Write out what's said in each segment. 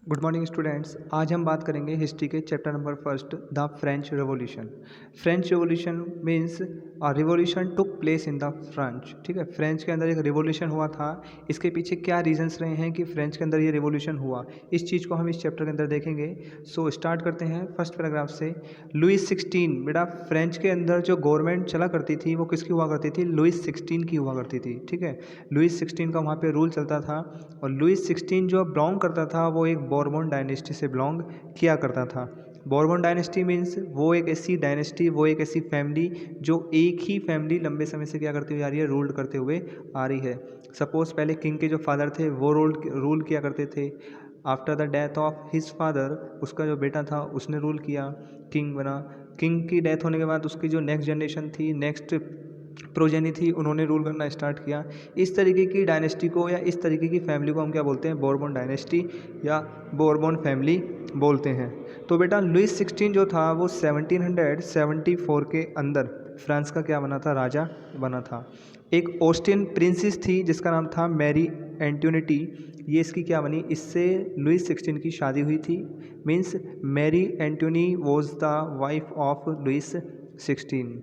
Good morning students. आज हम बात करेंगे हिस्ट्री के chapter number first, the French revolution. French revolution means a revolution took place in the French. ठीक है, फ्रेंच के अंदर एक रिवोल्यूशन हुआ था। इसके पीछे क्या रीजंस रहे हैं कि फ्रेंच के अंदर ये रिवोल्यूशन हुआ, इस चीज़ को हम इस चैप्टर के अंदर देखेंगे। सो स्टार्ट करते हैं फर्स्ट पैराग्राफ से। लुइस 16, बेटा फ्रेंच के अंदर जो गवर्नमेंट चला करती थी वो किसकी हुआ करती थी? लुइस 16 की हुआ करती थी। ठीक है, लुइस 16 का वहाँ पे रूल चलता था। और लुइस 16 जो बिलोंग करता था वो एक बोर्बन डायनेस्टी से बिलोंग किया करता था। बोर्बन डायनेस्टी मीन्स वो एक ऐसी डायनेस्टी, वो एक ऐसी फैमिली जो एक ही फैमिली लंबे समय से क्या करती हुई आ रही है, रूल्ड करते हुए आ रही है। सपोज पहले किंग के जो फादर थे वो रूल किया करते थे। After the death of his father, उसका जो बेटा था उसने रूल किया, किंग बना। किंग की डेथ होने के बाद उसकी जो नेक्स्ट जनरेशन थी, नेक्स्ट प्रोजेनी थी, उन्होंने रूल करना स्टार्ट किया। इस तरीके की डायनेस्टी को या इस तरीके की फैमिली को हम क्या बोलते हैं? बोर्बन डायनेस्टी या बोर्बन फैमिली बोलते हैं। तो बेटा लुइस 16 जो था वो 1774 के अंदर फ्रांस का क्या बना था? राजा बना था। एक ऑस्ट्रियन प्रिंसेस थी जिसका नाम था मैरी एंटोनिटी, ये इसकी क्या बनी? इससे लुइस 16 की शादी हुई थी। Means Mary Antoinette was the wife of Louis 16।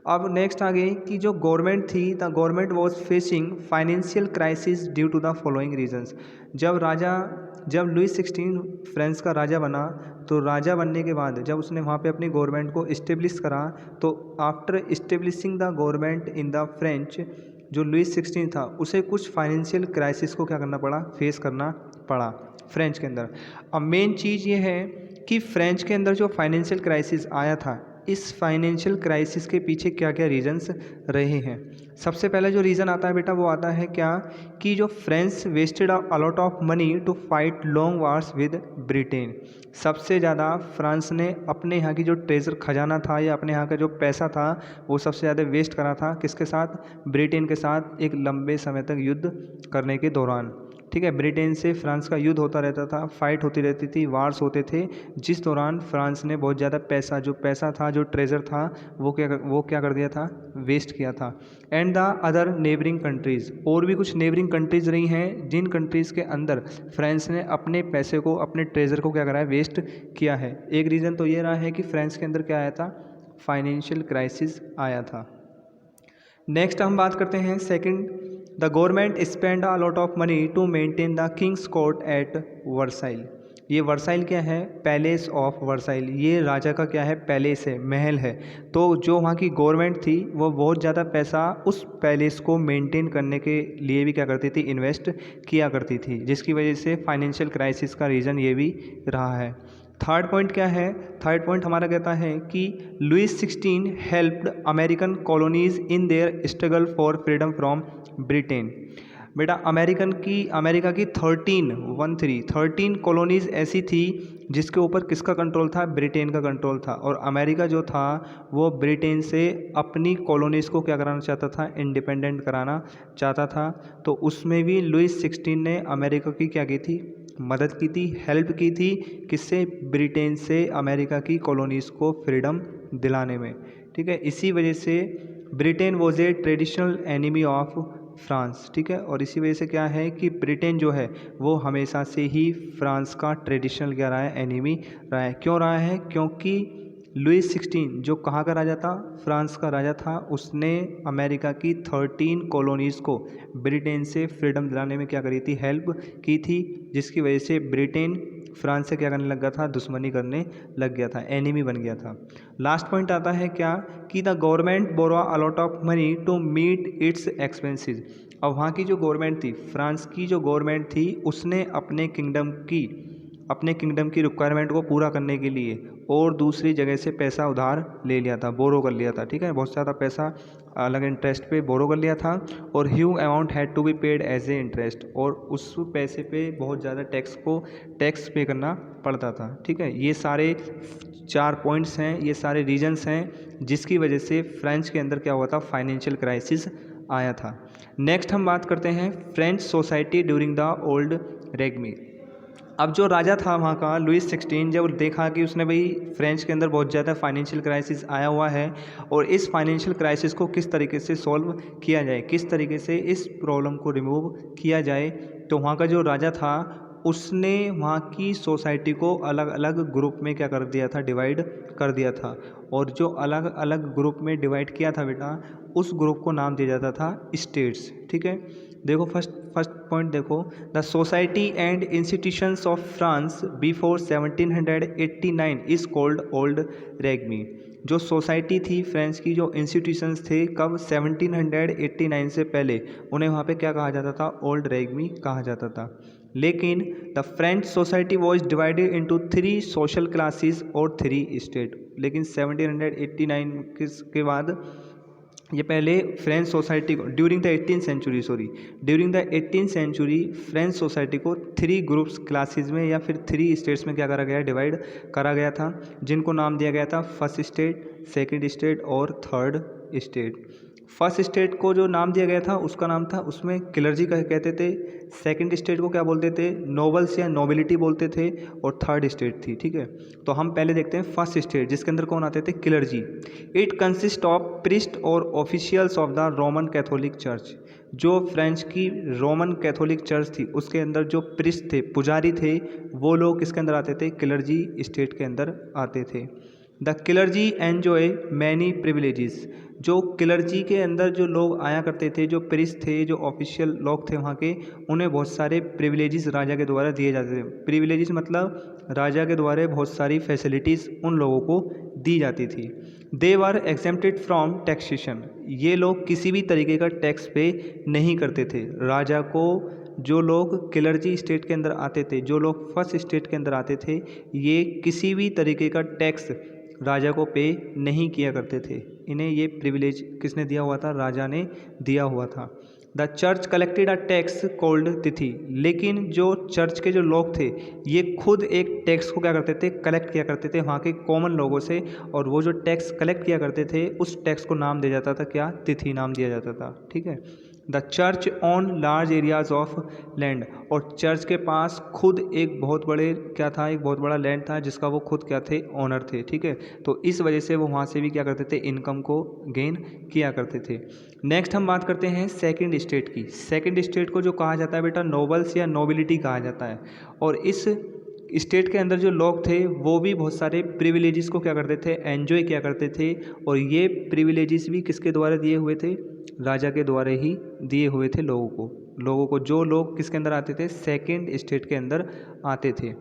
अब नेक्स्ट आ गई कि जो गवर्नमेंट थी, the government was facing financial crisis due to the following reasons. जब लुइस 16 फ्रांस का राजा बना, तो राजा बनने के बाद जब उसने वहाँ पे अपनी गवर्नमेंट को इस्टेब्लिश करा, तो after establishing the government in the French, जो लुइस 16 था उसे कुछ फाइनेंशियल क्राइसिस को क्या करना पड़ा? फेस करना पड़ा फ्रेंच के अंदर। अब मेन चीज़ ये है कि फ्रेंच के अंदर जो फाइनेंशियल क्राइसिस आया था, इस फाइनेंशियल क्राइसिस के पीछे क्या क्या रीजंस रहे हैं। सबसे पहला जो रीज़न आता है बेटा वो आता है क्या? कि जो French wasted a lot of money to fight long wars with Britain. सबसे ज़्यादा फ्रांस ने अपने यहाँ की जो ट्रेजर खजाना था या अपने यहाँ का जो पैसा था वो सबसे ज़्यादा वेस्ट करा था किसके साथ? ब्रिटेन के साथ, एक लंबे समय तक युद्ध करने के दौरान। ठीक है, ब्रिटेन से फ्रांस का युद्ध होता रहता था, फाइट होती रहती थी, वार्स होते थे, जिस दौरान फ्रांस ने बहुत ज़्यादा पैसा था, जो ट्रेजर था, वो क्या कर दिया था? वेस्ट किया था। And the other neighbouring countries, और भी कुछ नेबरिंग कंट्रीज़ रही हैं जिन कंट्रीज़ के अंदर फ्रांस ने अपने पैसे को, अपने ट्रेजर को क्या करा है? वेस्ट किया है। एक रीज़न तो ये रहा है कि फ्रांस के अंदर क्या आया था? फाइनेंशियल क्राइसिस आया था। नेक्स्ट हम बात करते हैं second, the government spend a lot of money to maintain the king's court at Versailles. ये वर्साइल क्या है? Palace of Versailles. ये राजा का क्या है? पैलेस है, महल है। तो जो वहाँ की गवर्नमेंट थी वो बहुत ज़्यादा पैसा उस पैलेस को मेंटेन करने के लिए भी क्या करती थी? इन्वेस्ट किया करती थी, जिसकी वजह से फाइनेंशियल क्राइसिस का रीज़न ये भी रहा है। थर्ड पॉइंट क्या है? थर्ड पॉइंट हमारा कहता है कि Louis 16 helped American colonies in their struggle for freedom from Britain. बेटा अमेरिका की 13 कॉलोनीज ऐसी थी जिसके ऊपर किसका कंट्रोल था? ब्रिटेन का कंट्रोल था। और अमेरिका जो था वो ब्रिटेन से अपनी कॉलोनीज़ को क्या कराना चाहता था? इंडिपेंडेंट कराना चाहता था। तो उसमें भी लुइस 16 ने अमेरिका की क्या की थी? मदद की थी, हेल्प की थी। किससे? ब्रिटेन से अमेरिका की कॉलोनीज़ को फ्रीडम दिलाने में। ठीक है, इसी वजह से Britain was a traditional enemy of France. ठीक है, और इसी वजह से क्या है कि ब्रिटेन जो है वो हमेशा से ही फ्रांस का ट्रेडिशनल क्या रहा है? एनिमी रहा है। क्यों रहा है? क्योंकि लुइस 16 जो कहाँ का राजा था? फ्रांस का राजा था। उसने अमेरिका की 13 कॉलोनीज़ को ब्रिटेन से फ्रीडम दिलाने में क्या करी थी? हेल्प की थी, जिसकी वजह से ब्रिटेन फ्रांस से क्या करने लग गया था? दुश्मनी करने लग गया था, एनिमी बन गया था। लास्ट पॉइंट आता है क्या? कि the government borrow a lot of money to meet its expenses. अब वहाँ की जो गवर्नमेंट थी, फ्रांस की जो गवर्नमेंट थी, उसने अपने किंगडम की रिक्वायरमेंट को पूरा करने के लिए और दूसरी जगह से पैसा उधार ले लिया था, बोरो कर लिया था। ठीक है, बहुत ज़्यादा पैसा अलग इंटरेस्ट पे बोरो कर लिया था, और huge amount had to be paid as a interest, और उस पैसे पे बहुत ज़्यादा टैक्स पे करना पड़ता था। ठीक है, ये सारे 4 पॉइंट्स हैं, ये सारे रीजंस हैं जिसकी वजह से फ्रेंच के अंदर क्या हुआ था? फाइनेंशियल क्राइसिस आया था। नेक्स्ट हम बात करते हैं French society during the old regime. अब जो राजा था वहाँ का लुइस 16, जब देखा कि उसने भाई फ्रेंच के अंदर बहुत ज़्यादा फाइनेंशियल क्राइसिस आया हुआ है, और इस फाइनेंशियल क्राइसिस को किस तरीके से सॉल्व किया जाए, किस तरीके से इस प्रॉब्लम को रिमूव किया जाए, तो वहाँ का जो राजा था उसने वहाँ की सोसाइटी को अलग अलग ग्रुप में क्या कर दिया था, डिवाइड कर दिया था। और जो अलग अलग ग्रुप में डिवाइड किया था बेटा, उस ग्रुप को नाम दिया जाता था स्टेट्स। ठीक है, देखो फर्स्ट पॉइंट देखो, the society and institutions of France before 1789 is called old regime. जो सोसाइटी थी फ्रांस की, जो इंस्टीट्यूशंस थे, कब 1789 से पहले उन्हें वहाँ पे क्या कहा जाता था, ओल्ड रेगमी कहा जाता था। लेकिन the French society was divided into 3 social classes और 3 स्टेट। लेकिन 1789 के बाद ये पहले फ्रेंच सोसाइटी को during the 18th century French society को 3 ग्रुप्स क्लासेस में या फिर 3 स्टेट्स में क्या करा गया, डिवाइड करा गया था, जिनको नाम दिया गया था फर्स्ट स्टेट, सेकंड स्टेट और थर्ड स्टेट। फर्स्ट स्टेट को जो नाम दिया गया था उसका नाम था, उसमें क्लर्जी कहते थे। सेकंड स्टेट को क्या बोलते थे, नोबल्स या नोबिलिटी बोलते थे। और थर्ड स्टेट थी। ठीक है, तो हम पहले देखते हैं फर्स्ट स्टेट, जिसके अंदर कौन आते थे, clergy. It consist of priest और officials of the Roman Catholic church. जो फ्रेंच की रोमन कैथोलिक चर्च थी उसके अंदर जो प्रिस्ट थे, पुजारी थे, वो लोग किसके अंदर आते थे, क्लर्जी स्टेट के अंदर आते थे। The clergy enjoy many privileges. जो क्लर्जी के अंदर जो लोग आया करते थे, जो प्रिस्ट थे, जो ऑफिशियल लोग थे वहाँ के, उन्हें बहुत सारे प्रिविलेजेस राजा के द्वारा दिए जाते थे। प्रिविलेजेस मतलब राजा के द्वारा बहुत सारी फैसिलिटीज़ उन लोगों को दी जाती थी। दे वर एग्जेम्प्टेड फ्रॉम टैक्सेशन। ये लोग किसी भी तरीके का टैक्स पे नहीं करते थे। राजा को जो लोग क्लर्जी स्टेट के अंदर आते थे, जो लोग फर्स्ट स्टेट के अंदर आते थे, ये किसी भी तरीके का टैक्स राजा को पे नहीं किया करते थे। इन्हें ये प्रिविलेज किसने दिया हुआ था, राजा ने दिया हुआ था। The church collected a tax called तिथि। लेकिन जो चर्च के जो लोग थे, ये खुद एक टैक्स को क्या करते थे, कलेक्ट किया करते थे वहाँ के कॉमन लोगों से। और वो जो टैक्स कलेक्ट किया करते थे, उस टैक्स को नाम दिया जाता था क्या, तिथि नाम दिया जाता था। ठीक है, the church on large areas of land. और चर्च के पास खुद एक बहुत बड़े क्या था, एक बहुत बड़ा लैंड था जिसका वो खुद क्या थे, ऑनर थे। ठीक है, तो इस वजह से वो वहाँ से भी क्या करते थे, इनकम को गेन किया करते थे। नेक्स्ट हम बात करते हैं सेकंड स्टेट की। सेकंड स्टेट को जो कहा जाता है बेटा, नोबल्स या नोबिलिटी कहा जाता है। और इस स्टेट के अंदर जो लोग थे वो भी बहुत सारे प्रिविलेजेस को क्या करते थे, एंजॉय किया करते थे। और ये प्रिविलेजेस भी किसके द्वारा दिए हुए थे, राजा के द्वारा ही दिए हुए थे लोगों को जो लोग किसके अंदर आते थे, सेकंड स्टेट के अंदर आते थे।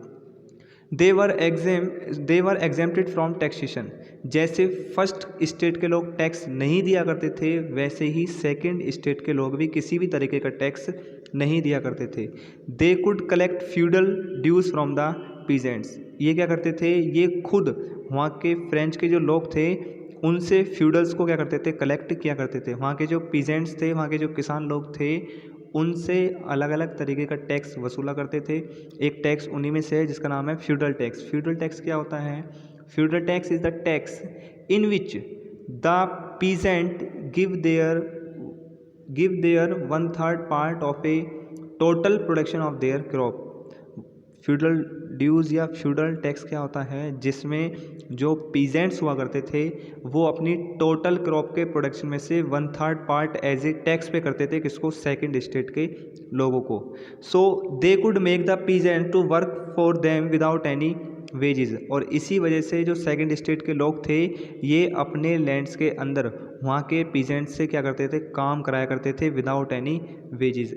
दे वर एग्जेम्प्टेड फ्रॉम टैक्सेशन। जैसे फर्स्ट स्टेट के लोग टैक्स नहीं दिया करते थे, वैसे ही सेकंड स्टेट के लोग भी किसी भी तरीके का टैक्स नहीं दिया करते थे। They could collect feudal dues from the peasants. ये क्या करते थे, ये खुद वहाँ के फ्रेंच के जो लोग थे उनसे फ्यूडल्स को क्या करते थे, कलेक्ट किया करते थे। वहाँ के जो पीजेंट्स थे, वहाँ के जो किसान लोग थे, उनसे अलग अलग तरीके का टैक्स वसूला करते थे। एक टैक्स उन्हीं में से है जिसका नाम है फ्यूडल टैक्स। फ्यूडल टैक्स क्या होता है, feudal tax is the tax in which the peasant give their 1/3 part of a total production of their crop. Feudal dues या फ्यूडल टैक्स क्या होता है, जिसमें जो पीजेंट्स हुआ करते थे वो अपनी टोटल क्रॉप के प्रोडक्शन में से 1/3 पार्ट एज ए टैक्स पे करते थे, किसको, सेकंड स्टेट के लोगों को। So they could make the peasant to work for them without any wages. और इसी वजह से जो सेकंड स्टेट के लोग थे, ये अपने लैंड्स के अंदर वहाँ के पीजेंट्स से क्या करते थे, काम कराया करते थे विदाउट एनी वेजेस।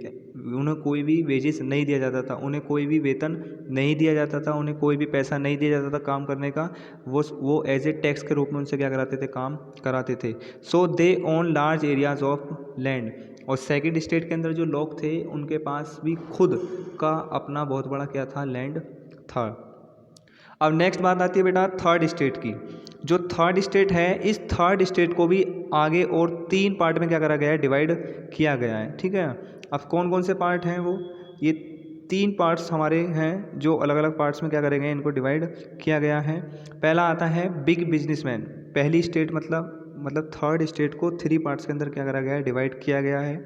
उन्हें कोई भी वेजेस नहीं दिया जाता था, उन्हें कोई भी वेतन नहीं दिया जाता था, उन्हें कोई भी पैसा नहीं दिया जाता था काम करने का। वो एज ए टैक्स के रूप में उनसे क्या कराते थे, काम कराते थे। So they own large areas of land. और सेकंड स्टेट के अंदर जो लोग थे उनके पास भी खुद का अपना बहुत बड़ा क्या था, लैंड था। अब नेक्स्ट बात आती है बेटा थर्ड स्टेट की। जो थर्ड स्टेट है, इस थर्ड स्टेट को भी आगे और 3 पार्ट में क्या करा गया है, डिवाइड किया गया है। ठीक है, अब कौन कौन से पार्ट हैं वो, ये 3 पार्ट्स हमारे हैं जो अलग अलग पार्ट्स में क्या करेंगे, इनको डिवाइड किया गया है। पहला आता है बिग बिजनेसमैन। पहली स्टेट मतलब थर्ड स्टेट को 3 पार्ट्स के अंदर क्या करा गया है, डिवाइड किया गया है।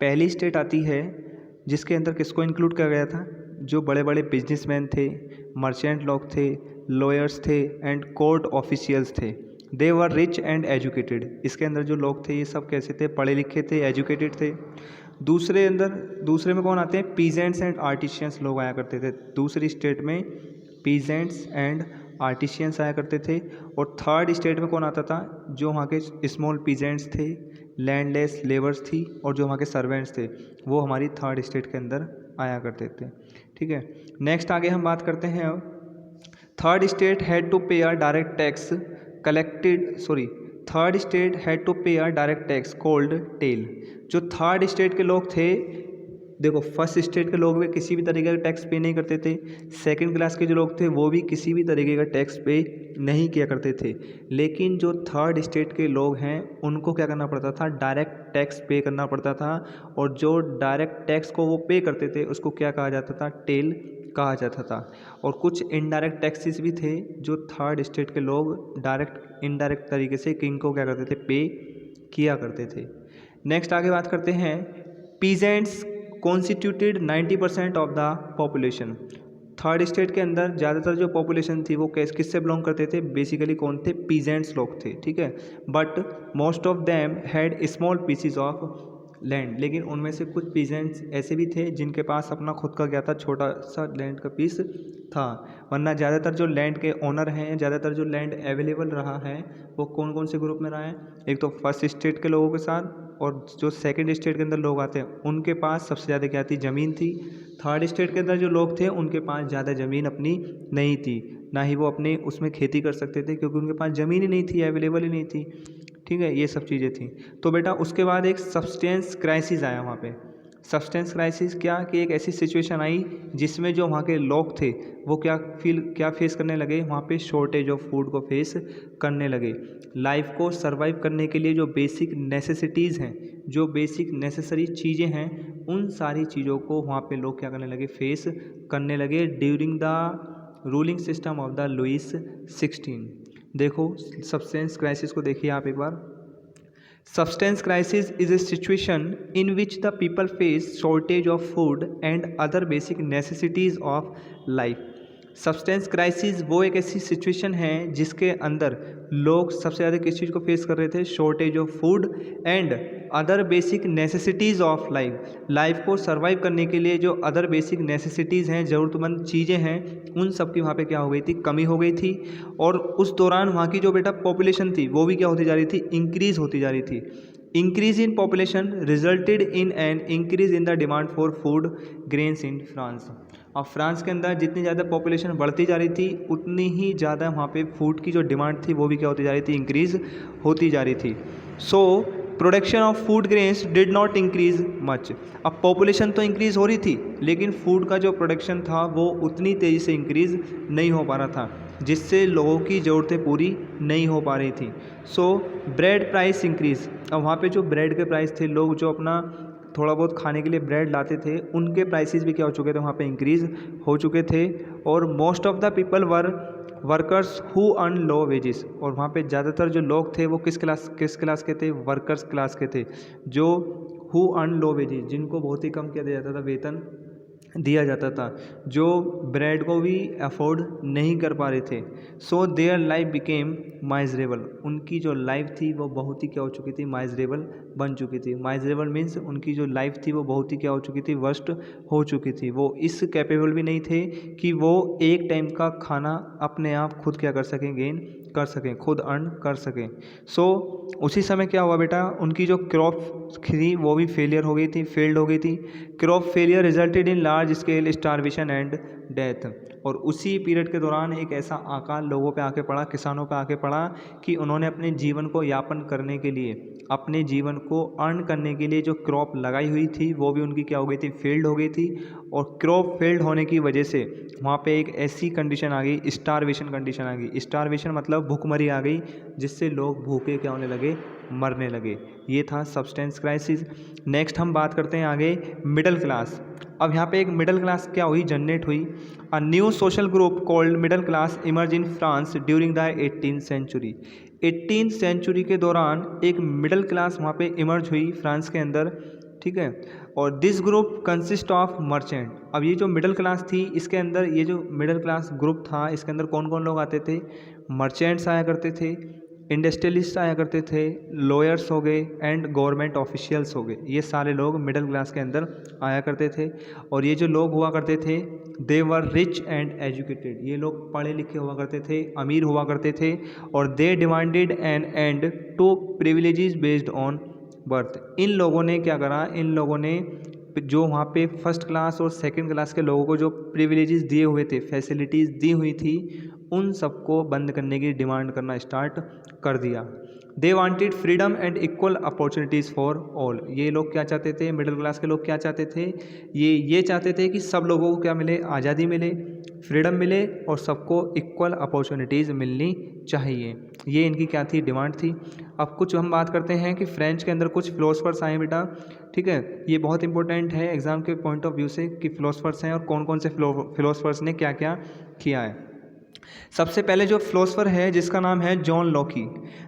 पहली स्टेट आती है जिसके अंदर किसको इंक्लूड किया गया था, जो बड़े बड़े बिजनेसमैन थे, मर्चेंट लोग थे, लॉयर्स थे एंड कोर्ट ऑफिशियल्स थे। दे वर रिच एंड एजुकेटेड। इसके अंदर जो लोग थे ये सब कैसे थे, पढ़े लिखे थे, एजुकेटेड थे। दूसरे में कौन आते हैं, पीजेंट्स एंड आर्टिशियंस लोग आया करते थे। दूसरी स्टेट में पीजेंट्स एंड आर्टिशियंस आया करते थे। और थर्ड स्टेट में कौन आता था, जो वहाँ के स्मॉल पीजेंट्स थे, लैंडलेस लेबर्स थी, और जो वहाँ के सर्वेंट्स थे, वो हमारी थर्ड स्टेट के अंदर आया करते थे। ठीक है, नेक्स्ट आगे हम बात करते हैं। Third state had to pay a direct tax third state had to pay a direct tax called taille. जो थर्ड स्टेट के लोग थे, देखो फर्स्ट स्टेट के लोग भी किसी भी तरीके का टैक्स पे नहीं करते थे, सेकंड क्लास के जो लोग थे वो भी किसी भी तरीके का टैक्स पे नहीं किया करते थे, लेकिन जो थर्ड स्टेट के लोग हैं उनको क्या करना पड़ता था, डायरेक्ट टैक्स पे करना पड़ता था। और जो डायरेक्ट टैक्स को वो पे करते थे उसको क्या कहा जाता था, टेल कहा जाता था। और कुछ इनडायरेक्ट टैक्सेस भी थे जो थर्ड स्टेट के लोग डायरेक्ट इनडायरेक्ट तरीके से किंग को क्या करते थे, पे किया करते थे। नेक्स्ट आगे बात करते हैं, peasants constituted 90% of the population. Third state के अंदर ज़्यादातर जो पॉपुलेशन थी वो किससे बिलोंग करते थे, बेसिकली कौन थे, पीजेंट्स लोग थे। ठीक है, but most of them had small PCs of land, लेकिन उनमें से कुछ पीजेंट्स ऐसे भी थे जिनके पास अपना खुद का क्या था, छोटा सा लैंड का पीस था। वरना ज़्यादातर जो लैंड के ओनर हैं, ज़्यादातर जो लैंड अवेलेबल रहा है वो कौन कौन से ग्रुप में रहा है, एक तो फर्स्ट स्टेट के लोगों के साथ, और जो सेकंड स्टेट के अंदर लोग आते हैं उनके पास सबसे ज़्यादा क्या थी, ज़मीन थी। थर्ड स्टेट के अंदर जो लोग थे उनके पास ज़्यादा ज़मीन अपनी नहीं थी, ना ही वो अपने उसमें खेती कर सकते थे क्योंकि उनके पास ज़मीन ही नहीं थी, अवेलेबल ही नहीं थी। ठीक है, ये सब चीज़ें थी। तो बेटा उसके बाद एक सब्सटेंस क्राइसिस आया वहाँ पे। सब्सटेंस क्राइसिस क्या, कि एक ऐसी सिचुएशन आई जिसमें जो वहाँ के लोग थे वो क्या फेस करने लगे, वहाँ पे शॉर्टेज ऑफ फूड को फेस करने लगे। लाइफ को सरवाइव करने के लिए जो बेसिक नेसेसिटीज़ हैं, जो बेसिक नेसेसरी चीज़ें हैं, उन सारी चीज़ों को वहाँ पे लोग क्या करने लगे, फेस करने लगे during the ruling system of the Louis 16। देखो सब्सटेंस क्राइसिस को देखिए आप एक बार। Substance crisis is a situation in which the people face shortage of food and other basic necessities of life. Substance crisis वो एक ऐसी सिचुएशन है जिसके अंदर लोग सबसे ज़्यादा किस चीज़ को फेस कर रहे थे, shortage of food and other basic necessities of life को सर्वाइव करने के लिए जो अदर बेसिक नेसेसिटीज़ हैं, ज़रूरतमंद चीज़ें हैं, उन सब की वहाँ पे क्या हो गई थी, कमी हो गई थी। और उस दौरान वहाँ की जो बेटा पॉपुलेशन थी वो भी क्या होती जा रही थी, इंक्रीज़ होती जा रही थी। Increase in population resulted in an increase in the demand for food grains in France. अब फ्रांस के अंदर जितनी ज़्यादा पॉपुलेशन बढ़ती जा रही थी उतनी ही ज़्यादा वहाँ पे फूड की जो डिमांड थी वो भी क्या होती जा रही थी, इंक्रीज़ होती जा रही थी। So production of food grains did not increase much. अब पॉपुलेशन तो इंक्रीज़ हो रही थी लेकिन फूड का जो प्रोडक्शन था वो उतनी तेज़ी से इंक्रीज़ नहीं हो पा रहा था, जिससे लोगों की ज़रूरतें पूरी नहीं हो पा रही थी। सो ब्रेड प्राइस इंक्रीज़। अब वहाँ पे जो ब्रेड के प्राइस थे, लोग जो अपना थोड़ा बहुत खाने के लिए ब्रेड लाते थे, उनके प्राइसेस भी क्या हो चुके थे, वहाँ पे इंक्रीज़ हो चुके थे। और most of the people were workers who earn low wages. और वहाँ पे ज़्यादातर जो लोग थे वो किस क्लास के थे, वर्कर्स क्लास के थे, जो हु अर्न लो वेजेस, जिनको बहुत ही कम किया जाता था, वेतन दिया जाता था, जो ब्रेड को भी अफोर्ड नहीं कर पा रहे थे। So their life became miserable. उनकी जो लाइफ थी वो बहुत ही क्या हो चुकी थी, माइजरेबल बन चुकी थी। माइजरेबल मीन्स उनकी जो लाइफ थी वो बहुत ही क्या हो चुकी थी, वर्स्ट हो चुकी थी। वो इस कैपेबल भी नहीं थे कि वो एक टाइम का खाना अपने आप खुद क्या कर सकें, गेन कर सकें, खुद अर्न कर सकें। सो उसी समय क्या हुआ बेटा, उनकी जो क्रॉप थी वो भी फेलियर हो गई थी, फेल्ड हो गई थी। Crop failure resulted in large scale starvation and death. और उसी पीरियड के दौरान एक ऐसा अकाल लोगों पे आके पड़ा, किसानों पे आके पड़ा, कि उन्होंने अपने जीवन को यापन करने के लिए, अपने जीवन को अर्न करने के लिए जो क्रॉप लगाई हुई थी वो भी उनकी क्या हो गई थी, फेल्ड हो गई थी। और क्रॉप फेल्ड होने की वजह से वहाँ पे एक ऐसी कंडीशन आ गई, स्टारवेशन कंडीशन आ गई। स्टारवेशन मतलब भूखमरी आ गई, जिससे लोग भूखे क्या होने लगे, मरने लगे। ये था सब्सटेंस क्राइसिस। नेक्स्ट हम बात करते हैं आगे मिडिल क्लास। अब यहाँ पे एक मिडिल क्लास क्या हुई, जनरेट हुई। A new social group called middle class emerge in France during the 18th century. 18th century के दौरान एक मिडिल क्लास वहाँ पे इमर्ज हुई फ्रांस के अंदर, ठीक है। और this group consist of merchant. अब ये जो मिडिल क्लास थी, इसके अंदर ये जो मिडिल क्लास ग्रुप था, इसके अंदर कौन कौन लोग आते थे, मर्चेंट्स आया करते थे, इंडस्ट्रियलिस्ट आया करते थे, लॉयर्स हो गए एंड गवर्नमेंट ऑफिशियल्स हो गए, ये सारे लोग मिडिल क्लास के अंदर आया करते थे। और ये जो लोग हुआ करते थे दे वर रिच एंड एजुकेटेड, ये लोग पढ़े लिखे हुआ करते थे, अमीर हुआ करते थे। और they demanded an end to privileges based on birth. इन लोगों ने क्या करा, इन लोगों ने जो वहाँ पे फर्स्ट क्लास और सेकंड क्लास के लोगों को जो प्रिविलेजेस दिए हुए थे, फैसिलिटीज़ दी हुई थी, उन सबको बंद करने की डिमांड करना स्टार्ट कर दिया। They wanted freedom and equal opportunities for all. ये लोग क्या चाहते थे, मिडिल क्लास के लोग क्या चाहते थे, ये चाहते थे कि सब लोगों को क्या मिले, आज़ादी मिले, फ्रीडम मिले और सबको इक्वल अपॉर्चुनिटीज़ मिलनी चाहिए। ये इनकी क्या थी, डिमांड थी। अब कुछ हम बात करते हैं कि फ्रेंच के अंदर कुछ फिलोसफर्स आए बेटा, ठीक है। ये बहुत इंपॉर्टेंट है एग्जाम के पॉइंट ऑफ व्यू से कि फिलोसफर्स हैं और कौन कौन से फिलोसफर्स ने क्या क्या किया है। सबसे पहले जो फिलोसफर है जिसका नाम है जॉन लॉकी।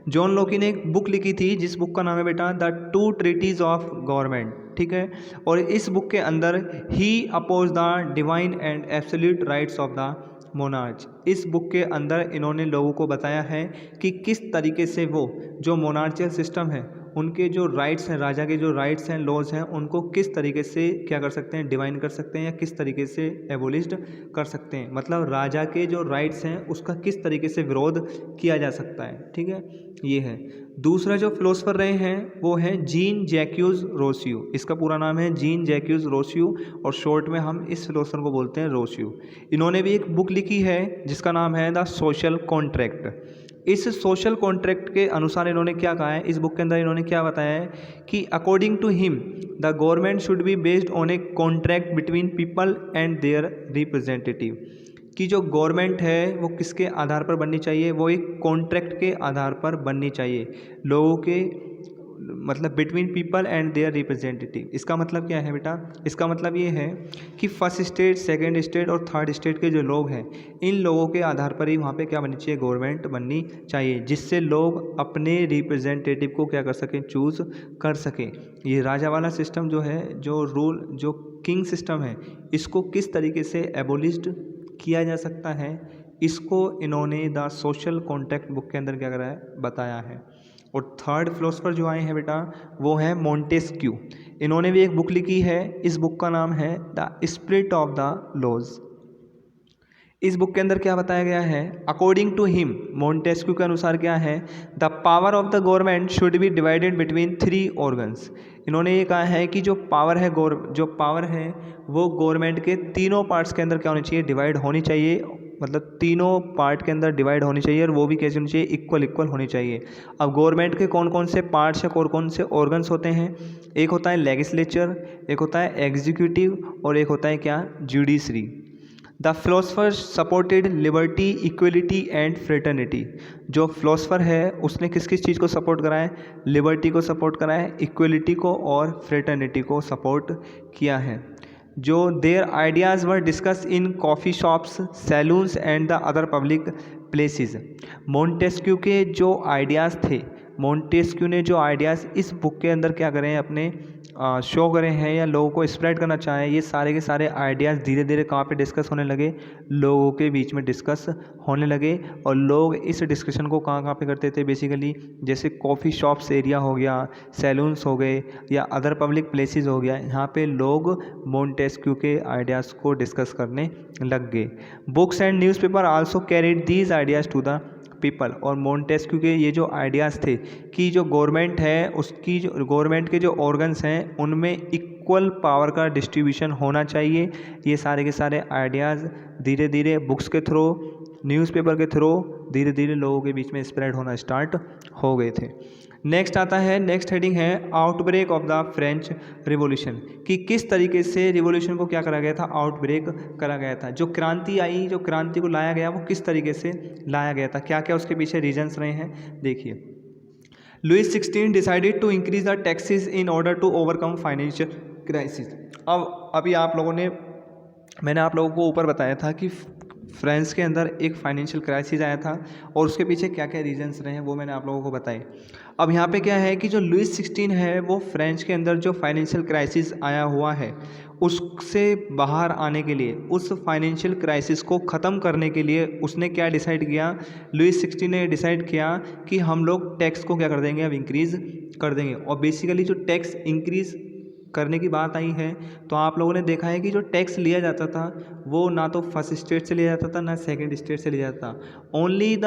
जॉन लॉकी ने एक बुक लिखी थी जिस बुक का नाम है बेटा the two treaties of government, ठीक है। और इस बुक के अंदर ही oppose the divine and absolute rights of the monarch. इस बुक के अंदर इन्होंने लोगों को बताया है कि किस तरीके से वो जो मोनार्चियल सिस्टम है उनके जो राइट्स हैं, राजा के जो राइट्स हैं, लॉज हैं, उनको किस तरीके से क्या कर सकते हैं, डिवाइन कर सकते हैं या किस तरीके से एबोलिश्ड कर सकते हैं। मतलब राजा के जो राइट्स हैं उसका किस तरीके से विरोध किया जा सकता है, ठीक है। ये है। दूसरा जो फिलोसफर रहे हैं वो है जीन जैक्यूज रोसियो। इसका पूरा नाम है जीन जैक्यूज रोसियो और शॉर्ट में हम इस फिलोसफर को बोलते हैं रोसियो। इन्होंने भी एक बुक लिखी है जिसका नाम है द सोशल कॉन्ट्रैक्ट। इस सोशल कॉन्ट्रैक्ट के अनुसार इन्होंने क्या कहा है, इस बुक के अंदर इन्होंने क्या बताया है कि according to him the government should be based on a contract between people and their representative. कि जो गवर्नमेंट है वो किसके आधार पर बननी चाहिए, वो एक कॉन्ट्रैक्ट के आधार पर बननी चाहिए लोगों के, मतलब between people and their representative. इसका मतलब क्या है बेटा, इसका मतलब ये है कि फर्स्ट स्टेट, सेकंड स्टेट और थर्ड स्टेट के जो लोग हैं इन लोगों के आधार पर ही वहाँ पे क्या बननी चाहिए, गवर्नमेंट बननी चाहिए, जिससे लोग अपने रिप्रेजेंटेटिव को क्या कर सकें, चूज़ कर सकें। ये राजा वाला सिस्टम जो है, जो रूल, जो किंग सिस्टम है, इसको किस तरीके से एबोलिश्ड किया जा सकता है, इसको इन्होंने द सोशल कॉन्ट्रैक्ट बुक के अंदर क्या करा है, बताया है। और थर्ड फिलोसफर जो आए हैं बेटा वो है मोंटेस्क्यू। इन्होंने भी एक बुक लिखी है, इस बुक का नाम है the spirit of the laws. इस बुक के अंदर क्या बताया गया है, अकॉर्डिंग टू हिम, मोंटेस्क्यू के अनुसार क्या है, the power of the government should B divided between 3 organs. इन्होंने ये कहा है कि जो पावर है वो गवर्नमेंट के तीनों पार्ट्स के अंदर क्या होनी चाहिए, डिवाइड होनी चाहिए। मतलब तीनों पार्ट के अंदर डिवाइड होनी चाहिए और वो भी कैसे होनी चाहिए, इक्वल होनी चाहिए। अब गवर्नमेंट के कौन कौन से पार्ट्स या कौन से ऑर्गन्स होते हैं, एक होता है लेजिस्लेचर, एक होता है एग्जीक्यूटिव और एक होता है क्या, judiciary. The philosopher supported liberty, equality and fraternity. जो फिलोसफर है उसने किस किस चीज़ को सपोर्ट करा है, लिबर्टी को सपोर्ट करा है, इक्वलिटी को और फ्रेटर्निटी को सपोर्ट किया है। जो there ideas were discuss in coffee shops, saloons and the other public places. Montesquieu के जो आइडियाज़ थे, मोंटेस्क्यू ने जो आइडियाज़ इस बुक के अंदर क्या करें, अपने शो करे हैं या लोगों को स्प्रेड करना चाहें, ये सारे के सारे आइडियाज़ धीरे धीरे कहाँ पे डिस्कस होने लगे, लोगों के बीच में डिस्कस होने लगे। और लोग इस डिस्कशन को कहाँ पे करते थे, बेसिकली जैसे कॉफ़ी शॉप्स एरिया हो गया, सैलून्स हो गए या अदर पब्लिक प्लेसेस हो गया, यहाँ पे लोग मोंटेस्क्यू के आइडियाज़ को डिस्कस करने लग गए। Books and newspaper also carried these ideas to the people. और मोंटेस्क्यू के ये जो आइडियाज़ थे कि जो गवर्नमेंट है उसकी, जो गवर्नमेंट के जो ऑर्गन्स हैं उनमें इक्वल पावर का डिस्ट्रीब्यूशन होना चाहिए, ये सारे के सारे आइडियाज़ धीरे धीरे बुक्स के थ्रू, न्यूज़पेपर के थ्रू धीरे धीरे लोगों के बीच में स्प्रेड होना स्टार्ट हो गए थे। नेक्स्ट आता है, नेक्स्ट हेडिंग है outbreak of the French revolution. कि किस तरीके से रिवॉल्यूशन को क्या करा गया था, आउटब्रेक करा गया था। जो क्रांति आई, जो क्रांति को लाया गया वो किस तरीके से लाया गया था, क्या क्या उसके पीछे रीजन्स रहे हैं, देखिए। Louis 16 decided to increase the taxes in order to overcome financial crisis. अब अभी आप लोगों ने, मैंने आप लोगों को ऊपर बताया था कि फ्रांस के अंदर एक फाइनेंशियल क्राइसिस आया था और उसके पीछे क्या क्या रीजंस रहे हैं वो मैंने आप लोगों को बताए। अब यहाँ पे क्या है कि जो लुईस 16 है वो फ्रांस के अंदर जो फाइनेंशियल क्राइसिस आया हुआ है उससे बाहर आने के लिए, उस फाइनेंशियल क्राइसिस को ख़त्म करने के लिए उसने क्या डिसाइड किया, लुईस 16 ने डिसाइड किया कि हम लोग टैक्स को क्या कर देंगे, अब इंक्रीज़ कर देंगे। और बेसिकली जो टैक्स इंक्रीज़ करने की बात आई है तो आप लोगों ने देखा है कि जो टैक्स लिया जाता था वो ना तो फर्स्ट स्टेट से लिया जाता था ना सेकंड स्टेट से लिया जाता था। Only the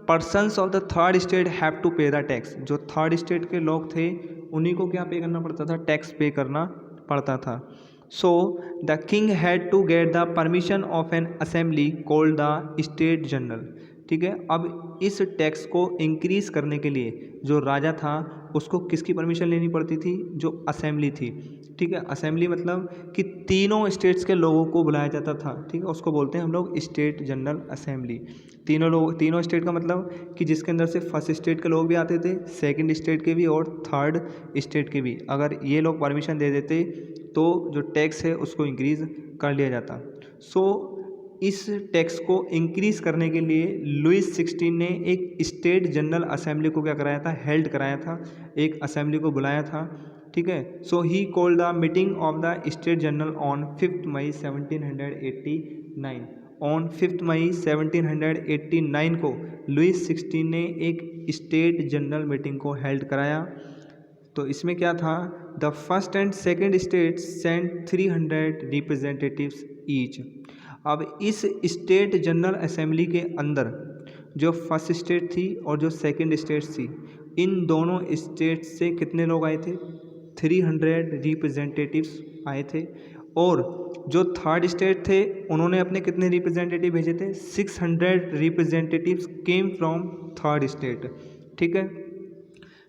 persons of the third state have to pay the tax. जो थर्ड स्टेट के लोग थे उन्हीं को क्या पे करना पड़ता था, टैक्स पे करना पड़ता था। So the king had to get the permission of an assembly called the state general. ठीक है, अब इस टैक्स को इंक्रीज़ करने के लिए जो राजा था उसको किसकी परमिशन लेनी पड़ती थी, जो असेंबली थी। ठीक है, असेंबली मतलब कि तीनों स्टेट्स के लोगों को बुलाया जाता था। ठीक है, उसको बोलते हैं हम लोग स्टेट जनरल असेंबली। तीनों लोग, तीनों स्टेट का मतलब कि जिसके अंदर से फर्स्ट स्टेट के लोग भी आते थे, सेकंड स्टेट के भी और थर्ड स्टेट के भी। अगर ये लोग परमिशन दे देते तो जो टैक्स है उसको इंक्रीज़ कर लिया जाता। सो इस टैक्स को इंक्रीज़ करने के लिए लुईस 16 ने एक स्टेट जनरल असेंबली को क्या कराया था, हेल्ड कराया था, एक असेंबली को बुलाया था। ठीक है, so he called the meeting of the state general on 5 May 1789। On 5 May 1789 को लुईस 16 ने एक स्टेट जनरल मीटिंग को हेल्ड कराया। तो इसमें क्या था, the first and second state sent 300 representatives each. अब इस स्टेट जनरल असेंबली के अंदर जो फर्स्ट स्टेट थी और जो सेकंड स्टेट थी, इन दोनों स्टेट से कितने लोग आए थे, 300 रिप्रेजेंटेटिव्स आए थे। और जो थर्ड स्टेट थे उन्होंने अपने कितने रिप्रेजेंटेटिव भेजे थे, 600 representatives came from third state. ठीक है,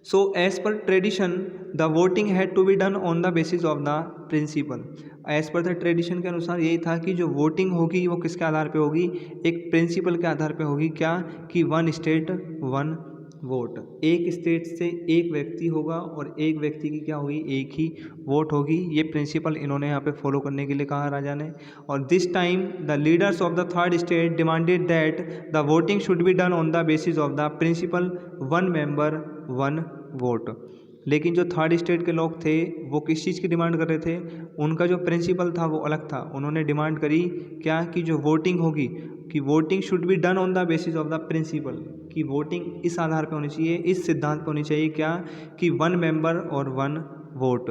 so as per tradition the voting had to be done on the basis of the principle. As per the tradition के अनुसार यही था कि जो वोटिंग होगी वो किसके आधार पे होगी, एक प्रिंसिपल के आधार पे होगी। क्या कि 1 स्टेट 1 वोट, एक स्टेट से एक व्यक्ति होगा और एक व्यक्ति की क्या होगी, एक ही वोट होगी। ये प्रिंसिपल इन्होंने यहाँ पे फॉलो करने के लिए कहा राजा ने। और this time the leaders of the third state demanded that the voting should be done on the basis of the principle 1 member 1 vote. लेकिन जो थर्ड स्टेट के लोग थे वो किस चीज़ की डिमांड कर रहे थे, उनका जो प्रिंसिपल था वो अलग था। उन्होंने डिमांड करी क्या कि जो वोटिंग होगी कि voting should be done on the basis of the principle, कि वोटिंग इस आधार पे होनी चाहिए, इस सिद्धांत पे होनी चाहिए क्या कि 1 मेंबर और 1 वोट।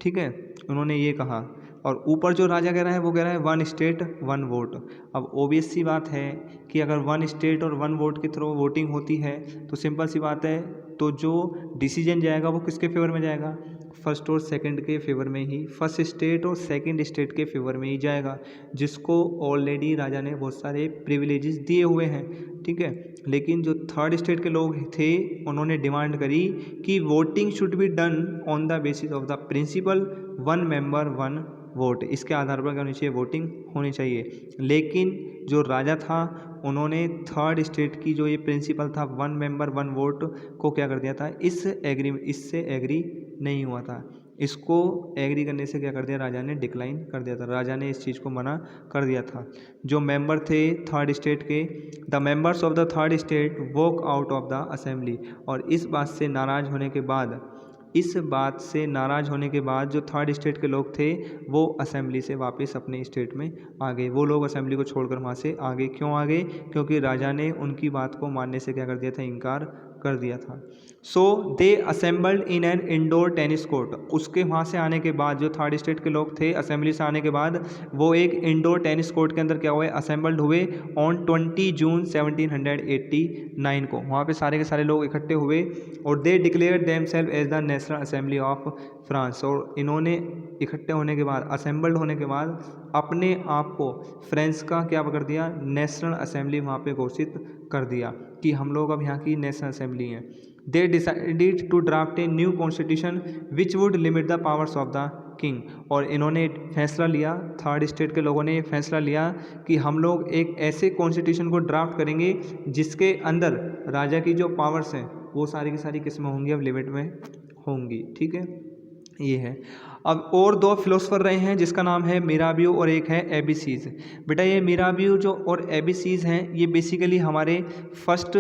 ठीक है, उन्होंने ये कहा। और ऊपर जो राजा कह रहा है वो कह रहा है 1 स्टेट 1 वोट। अब ओबियस सी बात है कि अगर 1 स्टेट और 1 वोट के थ्रू वोटिंग होती है तो सिंपल सी बात है, तो जो डिसीजन जाएगा वो किसके फेवर में जाएगा, फर्स्ट और सेकंड के फेवर में ही, फर्स्ट स्टेट और सेकंड स्टेट के फेवर में ही जाएगा, जिसको ऑलरेडी राजा ने बहुत सारे प्रिविलेजेस दिए हुए हैं। ठीक है, लेकिन जो थर्ड स्टेट के लोग थे उन्होंने डिमांड करी कि voting should be done on the basis of the principle 1 member 1 vote. इसके आधार पर क्या होनी चाहिए, वोटिंग होनी चाहिए। लेकिन जो राजा था उन्होंने थर्ड स्टेट की जो ये प्रिंसिपल था 1 मेंबर 1 वोट को क्या कर दिया था, इससे एग्री नहीं हुआ था। इसको एग्री करने से क्या कर दिया, राजा ने डिक्लाइन कर दिया था, राजा ने इस चीज़ को मना कर दिया था। जो मेंबर थे थर्ड स्टेट के, the members of the third state walk out of the assembly. और इस बात से नाराज़ होने के बाद जो थर्ड स्टेट के लोग थे वो असेंबली से वापस अपने स्टेट में आ गए। वो लोग असेंबली को छोड़कर वहाँ से आ गए। क्यों आ गए, क्योंकि राजा ने उनकी बात को मानने से क्या कर दिया था, इनकार कर दिया था। So they assembled in an indoor tennis court. उसके वहाँ से आने के बाद जो थर्ड स्टेट के लोग थे असेंबली से आने के बाद वो एक इंडोर टेनिस कोर्ट के अंदर क्या हुए, असेंबल्ड हुए ऑन 20 जून 1789 को। वहाँ पे सारे के सारे लोग इकट्ठे हुए और they declare themselves as the national assembly of France. और इन्होंने इकट्ठे होने के बाद, असेंबल्ड होने के बाद अपने आप को फ्रांस का क्या कर दिया, नेशनल असेंबली वहाँ पे घोषित कर दिया कि हम लोग अब यहाँ की नेशनल असेंबली हैं। They decided to draft a new constitution which would limit the powers of the king. और इन्होंने फैसला लिया, थर्ड स्टेट के लोगों ने ये फैसला लिया कि हम लोग एक ऐसे कॉन्स्टिट्यूशन को ड्राफ्ट करेंगे जिसके अंदर राजा की जो पावर्स हैं वो सारी की सारी किस में होंगी, अब लिमिट में होंगी। ठीक है, ये है। अब और दो फिलोसफर रहे हैं जिसका नाम है मिराबियो और एक है एबिसीज। बेटा ये मिराबियो जो और एबिसीज हैं ये बेसिकली हमारे फर्स्ट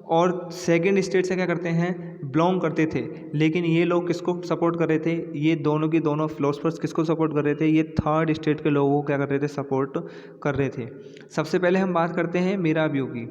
और सेकंड स्टेट से क्या करते हैं, बिलोंग करते थे। लेकिन ये लोग किसको सपोर्ट कर रहे थे, ये दोनों की दोनों फिलोसफर्स किसको सपोर्ट कर रहे थे, ये थर्ड स्टेट के लोगों को क्या कर रहे थे, सपोर्ट कर रहे थे। सबसे पहले हम बात करते हैं मिराबियो की।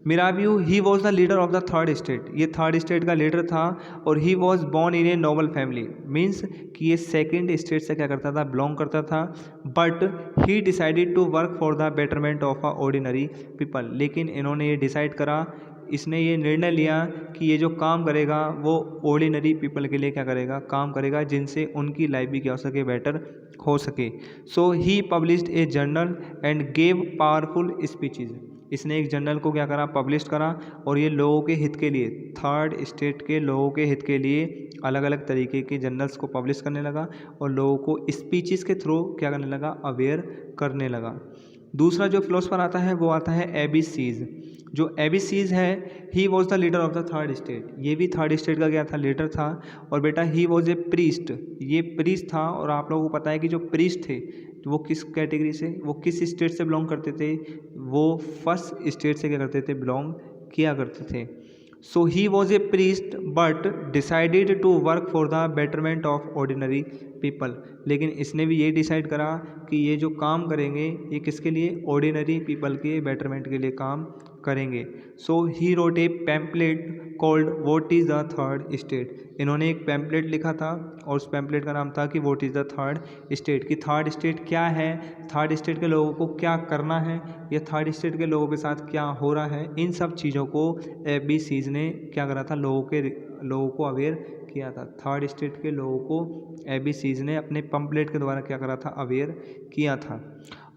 Mirabeau he was the leader of the third state, ये थर्ड स्टेट का लीडर था और he was born in a noble family, means कि ये सेकंड स्टेट से क्या करता था, बिलोंग करता था। But he decided to work for the betterment of a ordinary people, लेकिन इन्होंने ये डिसाइड करा, इसने ये निर्णय लिया कि ये जो काम करेगा वो ऑर्डिनरी पीपल के लिए क्या करेगा, काम करेगा, जिनसे उनकी लाइफ भी क्या हो सके, बेटर हो सके। So he published a journal and gave powerful speeches, इसने एक जर्नल को क्या करा, पब्लिश करा, और ये लोगों के हित के लिए, थर्ड स्टेट के लोगों के हित के लिए अलग अलग तरीके के जर्नल्स को पब्लिश करने लगा और लोगों को स्पीचेस के थ्रू क्या करने लगा, अवेयर करने लगा। दूसरा जो फिलोसफर आता है वो आता है एबिसीज। जो एबिसीज है he was the leader of the third state, ये भी थर्ड स्टेट का क्या था, लीडर था। और बेटा ही वॉज ए प्रीस्ट, ये प्रीस्ट था। और आप लोगों को पता है कि जो प्रीस्ट थे वो किस कैटेगरी से, वो किस स्टेट से बिलोंग करते थे, वो फर्स्ट स्टेट से क्या करते थे, बिलोंग किया करते थे। So he was a priest but decided to work for the betterment of ordinary people, लेकिन इसने भी ये डिसाइड करा कि ये जो काम करेंगे ये किसके लिए, ऑर्डिनरी पीपल के बेटरमेंट के लिए काम करेंगे। So he wrote a pamphlet called what is the third state, इन्होंने एक पैम्पलेट लिखा था और उस पैम्पलेट का नाम था कि what is the third state, कि थर्ड स्टेट क्या है, थर्ड स्टेट के लोगों को क्या करना है, या थर्ड स्टेट के लोगों के साथ क्या हो रहा है, इन सब चीज़ों को एबीसीज ने क्या करा था, लोगों को अवेयर किया था। थर्ड स्टेट के लोगों को एबीसीज ने अपने पंपलेट के द्वारा क्या करा था, अवेयर किया था।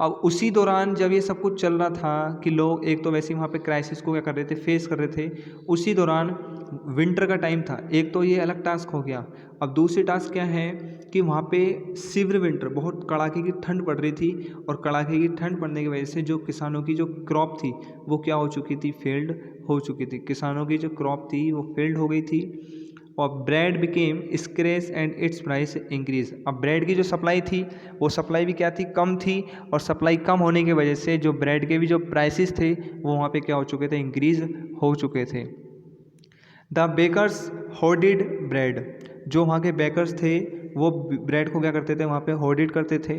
अब उसी दौरान जब ये सब कुछ चल रहा था कि लोग एक तो वैसे ही वहाँ पे क्राइसिस को क्या कर रहे थे, फेस कर रहे थे, उसी दौरान विंटर का टाइम था, एक तो ये अलग टास्क हो गया। अब दूसरी टास्क क्या है कि वहाँ पे सिवियर विंटर, बहुत कड़ाके की ठंड पड़ रही थी, और कड़ाके की ठंड पड़ने की वजह से जो किसानों की जो क्रॉप थी वो क्या हो चुकी थी, फेल्ड हो चुकी थी। किसानों की जो क्रॉप थी वो फेल्ड हो गई थी और bread became scarce and its price increase. अब ब्रेड की जो सप्लाई थी वो सप्लाई भी क्या थी, कम थी, और सप्लाई कम होने की वजह से जो ब्रेड के भी जो प्राइसेस थे वो वहाँ पे क्या हो चुके थे, इंक्रीज हो चुके थे। द बेकर्स होर्डेड ब्रेड, जो वहाँ के बेकर्स थे वो ब्रेड को क्या करते थे, वहाँ पे होर्डेड करते थे,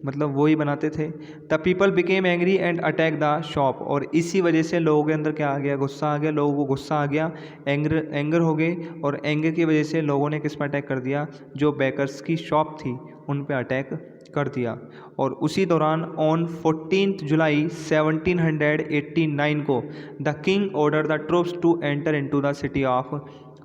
मतलब वो ही बनाते थे। The people became angry and attack the shop, और इसी वजह से लोगों के अंदर क्या आ गया, गुस्सा आ गया, लोगों को गुस्सा आ गया, एंगर हो गए, और एंगर की वजह से लोगों ने किस पर अटैक कर दिया, जो बेकर्स की शॉप थी उन पे अटैक कर दिया। और उसी दौरान ऑन 14 जुलाई 1789 को the king order the troops to enter into the city of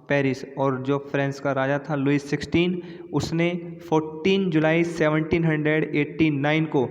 Paris, और जो फ्रांस का राजा था लुइस 16, उसने 14 जुलाई 1789 को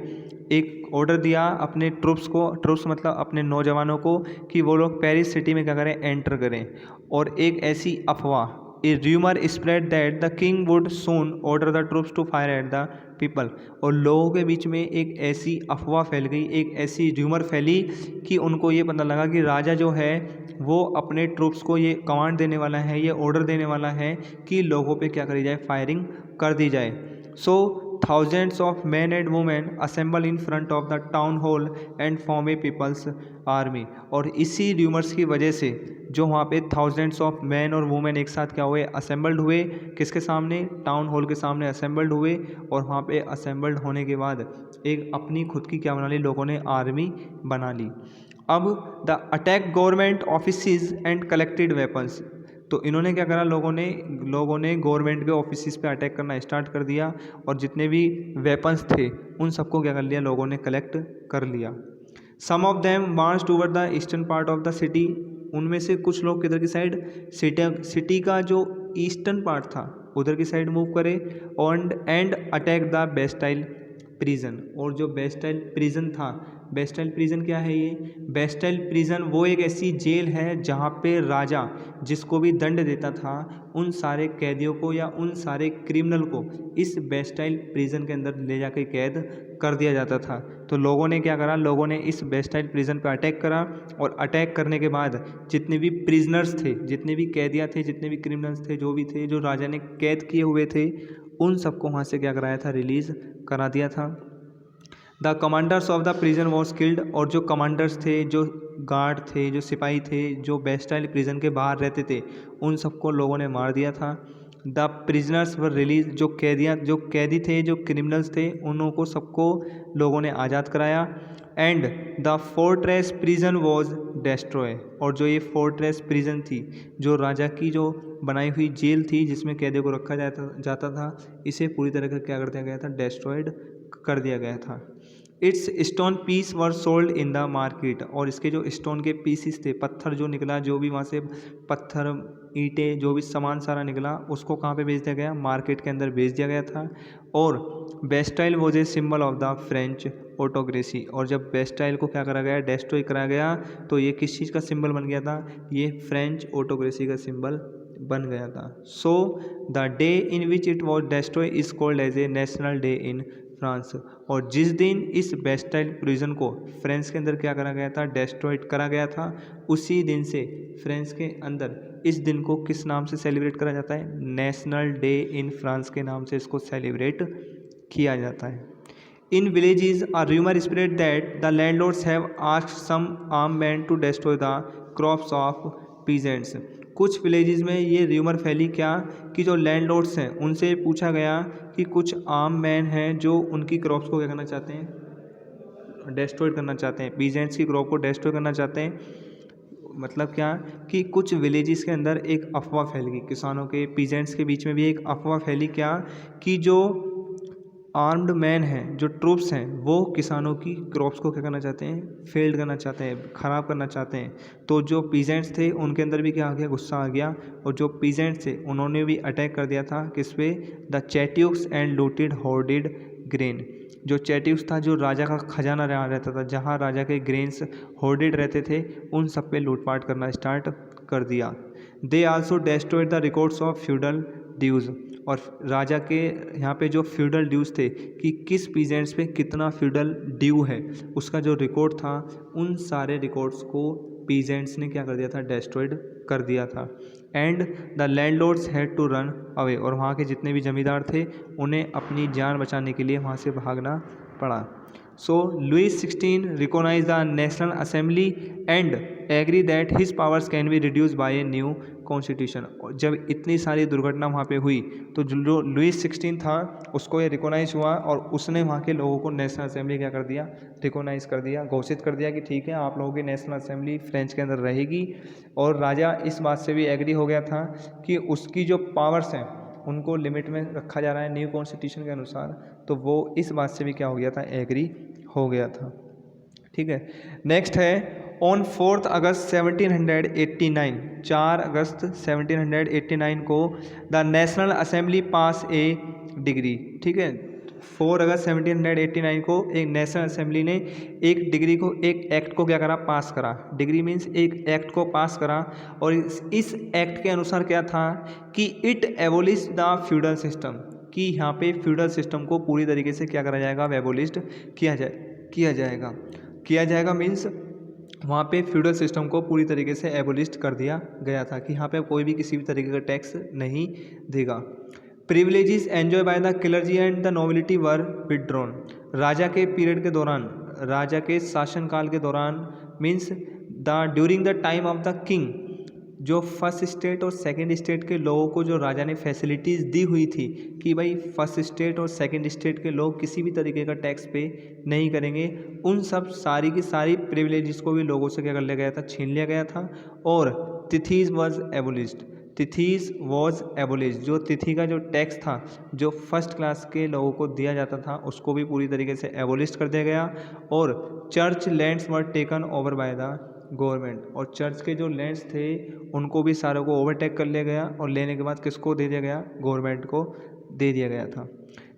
एक ऑर्डर दिया अपने ट्रूप्स को, ट्रूप्स मतलब अपने नौजवानों को, कि वो लोग पेरिस सिटी में क्या करें, एंटर करें। और एक ऐसी अफवाह, a rumour spread that the king would soon order the troops to fire at the people, और लोगों के बीच में एक ऐसी अफवाह फैल गई, एक ऐसी र्यूमर फैली कि उनको ये पता लगा कि राजा जो है वो अपने ट्रूप्स को ये कमांड देने वाला है, ये ऑर्डर देने वाला है कि लोगों पे क्या करी जाए, फायरिंग कर दी जाए। सो thousands of men and women assemble in front of the town hall and form a people's army, और इसी र्यूमर्स की वजह से जो वहाँ पे thousands of men और women एक साथ क्या हुए, असेंबल्ड हुए, किसके सामने, टाउन हॉल के सामने असेंबल्ड हुए, और वहाँ पे असेंबल्ड होने के बाद एक अपनी खुद की क्या बना ली, लोगों ने आर्मी बना ली। अब the attack government offices and collected weapons, तो इन्होंने क्या करा, लोगों ने गवर्नमेंट के ऑफिस पे अटैक करना स्टार्ट कर दिया, और जितने भी वेपन्स थे उन सबको क्या कर लिया, लोगों ने कलेक्ट कर लिया। Some of them march toward the eastern part of the city, उनमें से कुछ लोग किधर की साइड, सिटी का जो ईस्टर्न पार्ट था उधर की साइड मूव करे, and attack the Bastille prison, और जो बेस्टाइल प्रिजन था, बेस्टाइल प्रिजन क्या है ये, बेस्टाइल प्रिजन वो एक ऐसी जेल है जहाँ पे राजा जिसको भी दंड देता था उन सारे कैदियों को या उन सारे क्रिमिनल को इस बेस्टाइल प्रिजन के अंदर ले जाकर कैद कर दिया जाता था। तो लोगों ने क्या करा, लोगों ने इस बेस्टाइल प्रिजन पे अटैक करा, और अटैक करने के बाद जितने भी प्रिजनर्स थे, जितने भी कैदियाँ थे, जितने भी क्रिमिनल्स थे, जो भी थे, जो राजा ने कैद किए हुए थे, उन सबको वहाँ से क्या कराया था, रिलीज़ करा दिया था। The commanders of the prison was killed, और जो कमांडर्स थे, जो गार्ड थे, जो सिपाही थे, जो बेस्टाइल प्रिजन के बाहर रहते थे, उन सबको लोगों ने मार दिया था। द प्रिजनर्स वर रिलीज, जो कैदी थे, जो क्रिमिनल्स थे, उन को सबको लोगों ने आज़ाद कराया। And the fortress prison was destroy, और जो ये फोर्ट्रेस प्रिजन थी, जो राजा की जो बनाई हुई जेल थी जिसमें कैदियों को रखा जाता था, इसे पूरी तरह से क्या कर दिया गया था, डिस्ट्रॉयड कर दिया गया था। Its stone piece were sold in the market, और इसके जो स्टोन के पीसीस थे, पत्थर जो निकला, जो भी वहाँ से पत्थर, ईंटें, जो भी सामान सारा निकला, उसको कहाँ पे बेच दिया गया, मार्केट के अंदर बेच दिया गया था। और Bastille was a symbol of the French autocracy, और जब बेस्टाइल को क्या करा गया, डिस्ट्रॉय करा गया, तो ये किस चीज़ का सिंबल बन गया था, ये फ्रेंच ऑटोक्रेसी का सिंबल बन गया था। So the day in which it was destroy is called as a national day in France, और जिस दिन इस बेस्टाइल प्रिजन को फ्रांस के अंदर क्या करा गया था, डिस्ट्रॉयड करा गया था, उसी दिन से फ्रांस के अंदर इस दिन को किस नाम से सेलिब्रेट करा जाता है, नेशनल डे इन फ्रांस के नाम से इसको सेलिब्रेट किया जाता है। In villages a rumour spread that the landlords have asked some arm man to destroy the crops of peasants. कुछ विलेजेस में ये र्यूमर फैली क्या, कि जो लैंडलॉर्ड्स हैं उनसे पूछा गया कि कुछ आर्म मैन हैं जो उनकी क्रॉप्स को क्या करना चाहते हैं, डिस्ट्रॉय करना चाहते हैं, पीजेंट्स की क्रॉप को डिस्ट्रॉय करना चाहते हैं। मतलब क्या, कि कुछ विलेजेस के अंदर एक अफवाह फैल गई, किसानों के, पीजेंट्स के बीच में भी एक अफवाह फैली क्या, कि जो आर्म्ड मैन हैं, जो ट्रूप्स हैं, वो किसानों की क्रॉप्स को क्या करना चाहते हैं, फेल्ड करना चाहते हैं, ख़राब करना चाहते हैं। तो जो पीजेंट्स थे उनके अंदर भी क्या आ गया, गुस्सा आ गया, और जो पीजेंट्स थे उन्होंने भी अटैक कर दिया था किस पे, the चैट्यूक्स and looted hoarded grain. जो चैट्यूक्स था, जो राजा का खजाना रहा रहता था, जहाँ राजा के ग्रेन्स होर्डेड रहते थे, उन सब पे लूटपाट करना स्टार्ट कर दिया। They also destroyed the records of feudal dues, और राजा के यहाँ पे जो फ्यूडल ड्यूज थे, कि किस पीजेंट्स पे कितना फ्यूडल ड्यू है, उसका जो रिकॉर्ड था, उन सारे रिकॉर्ड्स को पीजेंट्स ने क्या कर दिया था, डिस्ट्रॉयड कर दिया था। And the landlords had to run away, और वहाँ के जितने भी जमींदार थे उन्हें अपनी जान बचाने के लिए वहाँ से भागना पड़ा। So Louis 16 recognise the national assembly and agree that his powers can be reduce by a new constitution. जब इतनी सारी दुर्घटना वहाँ पे हुई, तो जो लुईस 16 था उसको ये रिकॉग्नाइज हुआ, और उसने वहाँ के लोगों को नेशनल असेंबली क्या कर दिया, रिकॉग्नाइज कर दिया, घोषित कर दिया कि ठीक है, आप लोगों की नेशनल असेंबली फ्रेंच के अंदर रहेगी। और राजा इस बात से भी एग्री हो गया था कि उसकी जो पावर्स हैं उनको लिमिट में रखा जा रहा है न्यू कॉन्स्टिट्यूशन के अनुसार, तो वो इस बात से भी क्या हो गया था, एग्री हो गया था। ठीक है, नेक्स्ट है ऑन 4 अगस्त 1789, 4 अगस्त 1789 को the national assembly pass A degree. ठीक है, 4 अगस्त 1789 को एक नेशनल असेंबली ने एक डिग्री को, एक एक्ट को क्या करा, पास करा। डिग्री मीन्स एक एक्ट को पास करा, और इस एक्ट के अनुसार क्या था, कि it abolish the feudal system, कि यहाँ पे फ्यूडल सिस्टम को पूरी तरीके से क्या करा जाएगा, एबोलिश किया जाएगा मीन्स वहाँ पे फ्यूडल सिस्टम को पूरी तरीके से एबोलिश कर दिया गया था, कि यहाँ पे कोई भी किसी भी तरीके का टैक्स नहीं देगा। Privileges enjoy by the clergy and the nobility were withdrawn. राजा के पीरियड के दौरान, राजा के शासनकाल के दौरान means during the time of the king, जो फर्स्ट स्टेट और सेकंड स्टेट के लोगों को जो राजा ने फैसिलिटीज़ दी हुई थी, कि भाई फर्स्ट स्टेट और सेकंड स्टेट के लोग किसी भी तरीके का टैक्स पे नहीं करेंगे, उन सब सारी की सारी प्रिविलेजेस को भी लोगों से क्या कर लिया गया था, छीन लिया गया था। और तिथीज वॉज एबोलिश्ड, जो तिथि का जो टैक्स था, जो फर्स्ट क्लास के लोगों को दिया जाता था, उसको भी पूरी तरीके से एबोलिश कर दिया गया। और church lands were taken over by the government, और चर्च के जो लैंड्स थे उनको भी सारों को ओवरटेक कर लिया गया, और लेने के बाद किसको दे दिया गया, गवर्नमेंट को दे दिया गया था।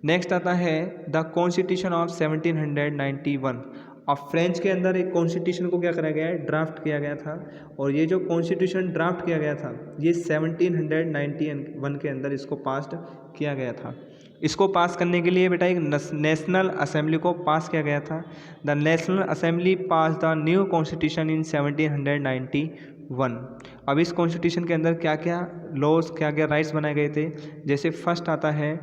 नेक्स्ट आता है द कॉन्स्टिट्यूशन ऑफ 1791। अब फ्रेंच के अंदर एक कॉन्स्टिट्यूशन को क्या कराया गया है, ड्राफ्ट किया गया था, और ये जो कॉन्स्टिट्यूशन ड्राफ्ट किया गया था, ये 1791 के अंदर इसको पास किया गया था। इसको पास करने के लिए बेटा एक नेशनल असेंबली को पास किया गया था। The national assembly pass the new constitution in 1791। अब इस कॉन्स्टिट्यूशन के अंदर क्या क्या लॉज, क्या क्या राइट्स बनाए गए थे, जैसे फर्स्ट आता है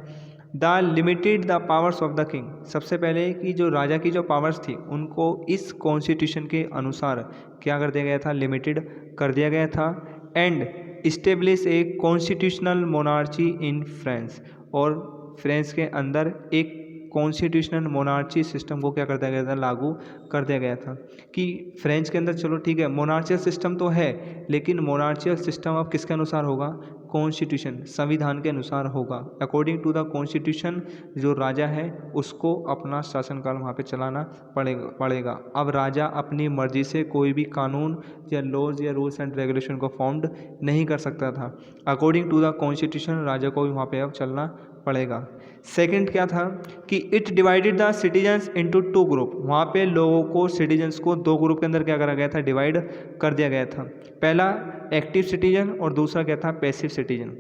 the limited the powers of the king. सबसे पहले कि जो राजा की जो पावर्स थी उनको इस कॉन्स्टिट्यूशन के अनुसार क्या कर दिया गया था, लिमिटेड कर दिया गया था। And establish a constitutional monarchy in France, और फ्रांस के अंदर एक कॉन्स्टिट्यूशनल मोनार्ची सिस्टम को क्या कर दिया गया था, लागू कर दिया गया था। कि फ्रेंच के अंदर चलो ठीक है मोनार्चियल सिस्टम तो है, लेकिन मोनार्चियल सिस्टम अब किसके अनुसार होगा, कॉन्स्टिट्यूशन संविधान के अनुसार होगा। अकॉर्डिंग टू द कॉन्स्टिट्यूशन जो राजा है उसको अपना शासनकाल वहाँ पे चलाना पड़ेगा। अब राजा अपनी मर्जी से कोई भी कानून या लॉज या रूल्स एंड रेगुलेशन को फॉर्म्ड नहीं कर सकता था। अकॉर्डिंग टू द कॉन्स्टिट्यूशन राजा को भी वहाँ पे अब चलना पड़ेगा। सेकंड क्या था कि it divided the citizens into two group. वहाँ पे लोगों को सिटीजन्स को दो ग्रुप के अंदर क्या करा गया था, डिवाइड कर दिया गया था। पहला एक्टिव सिटीजन और दूसरा क्या था, पैसिव सिटीजन।